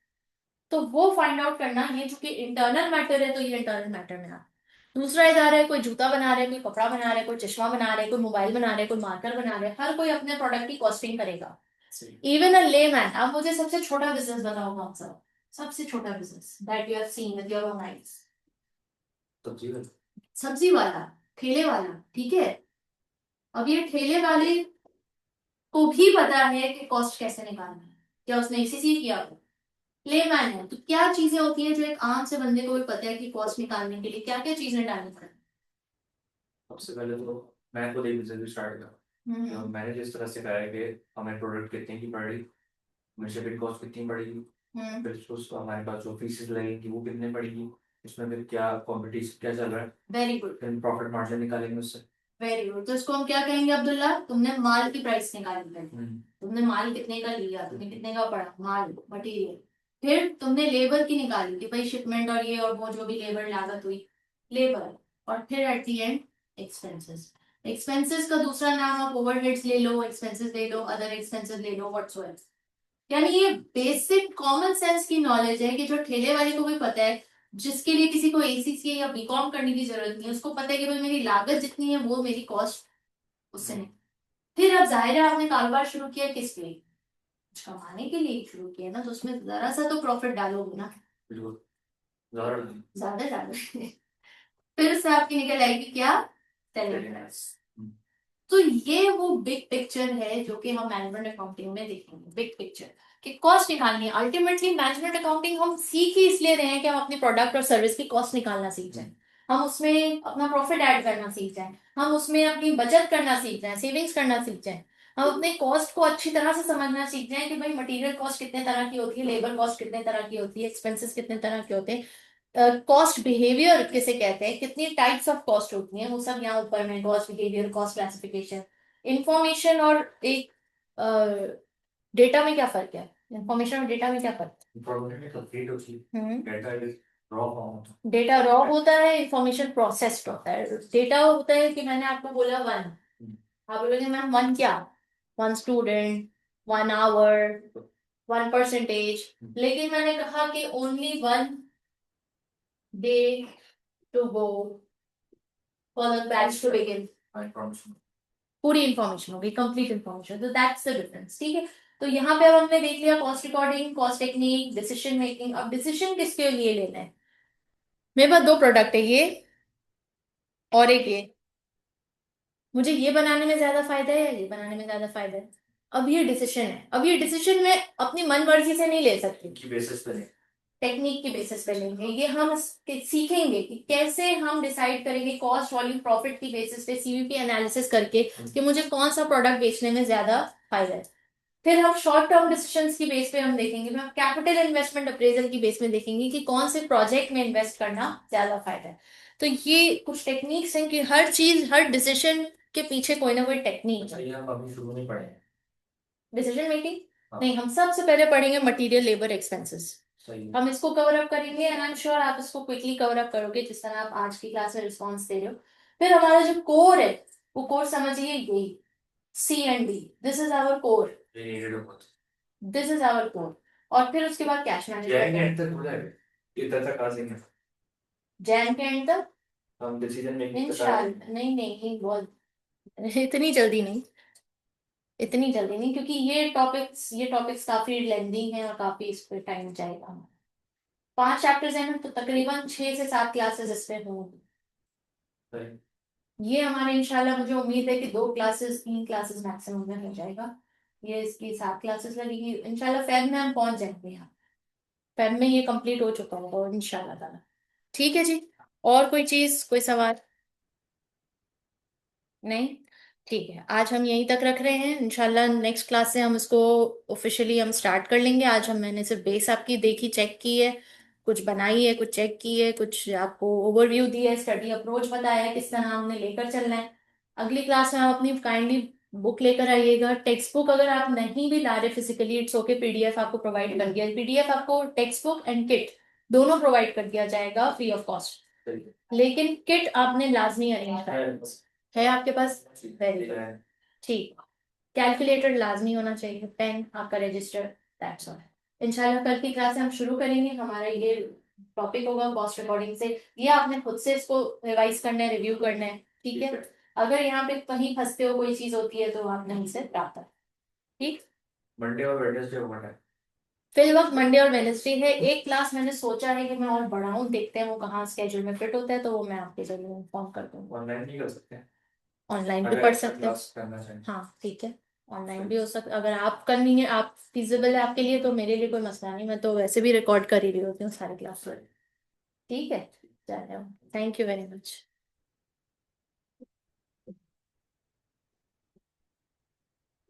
तो वो फाइंड आउट करना, ये चूंकि इंटरनल मैटर है तो ये इंटरनल मैटर में आता है। दूसरा इदारा है, कोई जूता बना रहा है, कोई कपड़ा बना रहा है, कोई चश्मा बना रहा है, कोई मोबाइल बना रहा है, कोई मार्कर बना रहा है, हर कोई अपने प्रोडक्ट की कॉस्टिंग करेगा। सही। Even a layman. आप मुझे सबसे छोटा बिजनेस बताओ कौन सा? सबसे छोटा business that you have seen with your own eyes? सब्जी का। सब्जी वाला, ठेले वाला, ठीक है। अब ये ठेले वाले को भी पता है कि कॉस्ट कैसे निकालना है, क्या उसने इसी किया हो? लेमैन है तो क्या चीजें होती हैं जो एक आम से बंदे को भी पता है कि कॉस्ट निकालने के लिए क्या क्या चीजें डालनी पड़ती सबसे पहले तो मैं खुद एक बिजनेस स्टार्ट करा। हैं? तो मैंने जिस तरह से कहा है कि हमें प्रोडक्ट कितने की पड़ रही, हमें शिपिंग कॉस्ट कितनी पड़ेगी, हम्म। फिर उसको हमारे पास जो फीसेस लगेंगी वो कितने पड़ेगी, इसमें फिर क्या कॉम्पिटिशन क्या चल रहा है, वेरी गुड। फिर प्रॉफिट मार्जिन निकालेंगे उससे। वेरी गुड, तो इसको हम क्या कहेंगे अब्दुल्ला? तुमने माल की प्राइस निकाली पहले। हम्म। तुमने माल कितने का लिया, तुम्हें कितने का पड़ा माल, मटेरियल। फिर तुमने लेबर की निकाली कि भाई शिपमेंट और ये और वो जो भी लेबर लागत हुई, लेबर। और फिर at the end expenses. Expenses का दूसरा नाम आप ओवरहेड्स ले लो, एक्सपेंसेस ले लो, अदर एक्सपेंसेस ले लो, व्हाटसोएवर। यानी ये बेसिक कॉमन सेंस की नॉलेज है कि जो ठेले वाले को भी पता है, जिसके लिए किसी को एसीसी या बीकॉम करने की जरूरत नहीं है, उसको पता है कि भाई मेरी लागत जितनी है वो मेरी कॉस्ट उससे नहीं। फिर अब जाहिर है आपने कारोबार शुरू किया किस लिए? कुछ कमाने के लिए शुरू किया ना, तो उसमें जरा सा तो प्रॉफिट डालोगे ना। बिल्कुल। ज़्यादा नहीं। ज्यादा ज्यादा फिर उससे आपकी निकल आएगी क्या? Very selling. nice। तो ये वो बिग पिक्चर है जो कि हम मैनेजमेंट अकाउंटिंग में देखेंगे, बिग पिक्चर कि कॉस्ट निकालनी है। अल्टीमेटली मैनेजमेंट अकाउंटिंग हम सीख ही इसलिए रहे हैं कि हम अपनी प्रोडक्ट और सर्विस की कॉस्ट निकालना सीख जाएं, हम उसमें अपना प्रॉफिट ऐड करना सीख जाएं, हम उसमें अपनी बचत करना सीख जाएं, सेविंग्स करना सीख जाएं, हम अपने कॉस्ट को अच्छी तरह से समझना सीख जाएं कि भाई मटेरियल कॉस्ट कितने तरह की होती है, लेबर कॉस्ट कितने तरह की होती है, एक्सपेंसेस कितने तरह के होते हैं, कॉस्ट बिहेवियर किसे कहते हैं, कितनी टाइप्स ऑफ कॉस्ट होती हैं, वो सब यहाँ ऊपर में, cost behaviour, cost classification, information और एक डेटा में क्या फर्क है, इंफॉर्मेशन और डेटा में क्या फर्क इंफॉर्मेशन में कंप्लीट होती है? है, डाटा इज रॉ फॉर्म होता डेटा रॉ होता है, इंफॉर्मेशन प्रोसेस्ड होता है। डेटा होता है कि मैंने आपको बोला वन, है। आप बोलोगे मैम वन क्या? One student, one hour, one percentage. लेकिन मैंने कहा कि only one day to go for the batch to begin, information. पूरी इंफॉर्मेशन होगी, कंप्लीट इंफॉर्मेशन, तो दैट्स द डिफरेंस, ठीक है। तो यहाँ पे अब हमने देख लिया cost recording, cost technique, decision making. अब डिसीजन किसके लिए लेना है? मेरे पास दो प्रोडक्ट है, ये और एक ये। मुझे ये बनाने में ज्यादा फायदा है या ये बनाने में ज्यादा फायदा है? अब ये डिसीजन है, अब ये डिसीजन मैं अपनी मन मर्जी से नहीं ले सकती। की बेसिस पे नहीं। टेक्निक की बेसिस पे लेंगे ये, हम सीखेंगे कि कैसे हम डिसाइड करेंगे कॉस्ट वॉल्यूम प्रॉफिट की बेसिस पे, सीवीपी एनालिसिस करके कि मुझे कौन सा प्रोडक्ट बेचने में ज्यादा फायदा है। फिर हम शॉर्ट टर्म डिसीजंस की बेस पे हम देखेंगे, फिर हम कैपिटल इन्वेस्टमेंट अप्रेजल की बेस में देखेंगे कि कौन से प्रोजेक्ट में इन्वेस्ट करना ज्यादा फायदा है। तो ये कुछ टेक्निक्स हैं कि हर चीज, हर डिसीजन के पीछे कोई ना कोई टेक्निक अच्छा, है। ये हम अभी शुरू में पढ़े हैं। डिसीजन मेकिंग हाँ। नहीं, हम सबसे पहले पढ़ेंगे मटेरियल लेबर एक्सपेंसेस। सही है। हम इसको कवर अप करेंगे एंड आई एम श्योर आप इसको क्विकली कवर अप करोगे जिस तरह आप आज की क्लास में रिस्पॉन्स दे रहे हो। फिर हमारा जो कोर है, वो कोर समझिए यही, C and D, this is our core, ये needed बहुत। This is our core. और फिर उसके बाद कैश जैन मैनेजमेंट। एंड तक हो जाएगा, इतना तक आ जाएंगे। जैन के एंड तक हम डिसीजन मेकिंग पे सारे। इंशाल्लाह, नहीं नहीं नहीं, बहुत इतनी जल्दी नहीं, इतनी जल्दी नहीं, क्योंकि ये टॉपिक्स काफी लेंदी हैं और काफी इस पे टाइम जाएगा। 5 चैप्टर्स हैं तो तकरीबन 6 से 7 क्लासेस इस पे होंगी। सही। ये हमारे इंशाल्लाह, मुझे उम्मीद है कि 2 क्लासेस 3 क्लासेस मैक्सिमम में हो जाएगा। ये इसकी 7 क्लासेस लगेगी इंशाल्लाह, फेब में हम पहुंच जाएंगे यहाँ। फेब में ये कंप्लीट हो चुका होगा इंशाल्लाह ताला। ठीक है जी। और कोई चीज, कोई सवाल? नहीं, ठीक है, आज हम यहीं तक रख रहे हैं। इंशाल्लाह नेक्स्ट क्लास से हम इसको ऑफिशियली हम स्टार्ट कर लेंगे। आज हम, मैंने सिर्फ बेस आपकी देखी, चेक की है, कुछ बनाई है, कुछ चेक की है, कुछ आपको ओवरव्यू दिया है, स्टडी अप्रोच बताया है किस तरह हमने लेकर चलना है। अगली क्लास में आप अपनी काइंडली बुक लेकर आइएगा। टेक्स्ट बुक अगर आप नहीं भी ला रहे फिजिकली, इट्स ओके, पीडीएफ आपको प्रोवाइड कर दिया, पीडीएफ आपको टेक्स्ट बुक एंड किट दोनों प्रोवाइड कर दिया जाएगा फ्री ऑफ कॉस्ट। सही है। लेकिन किट आपने लाजमी अरेंज करना है आपके पास। Very good. ठीक। कैलकुलेटर लाजमी होना चाहिए, पेन, आपका रजिस्टर, दैट्स ऑल। इंशाल्लाह कल की क्लास से हम शुरू करेंगे। हमारा ये टॉपिक होगा कॉस्ट रिकॉर्डिंग से। ये आपने खुद से इसको रिवाइज करना है, रिव्यू करना है, ठीक है। अगर यहाँ पे कहीं फंसते हो, कोई चीज होती है, तो आप नहीं से प्राप्त करें। ठीक। मंडे और वेडनेसडे होगा टाइम। फिल वक्त मंडे और वेनेसडे है। एक क्लास मैंने सोचा है कि मैं और बढ़ाऊं, देखते हैं वो कहाँ स्केड्यूल में फिट होता है, तो वो मैं आपके जरूर इन्फॉर्म कर दूंगा। ऑनलाइन नहीं कर सकते ऑनलाइन भी अगर पढ़ एक्स्ट्रा सकते हो। क्लास करना चाहिए। हाँ ठीक है, ऑनलाइन भी हो सकता, अगर आप करनी है, आप फिजिबल है आपके लिए, तो मेरे लिए कोई मसला नहीं, मैं तो वैसे भी रिकॉर्ड कर ही रही होती हूँ सारी क्लास। ठीक है, चलो, थैंक यू वेरी मच।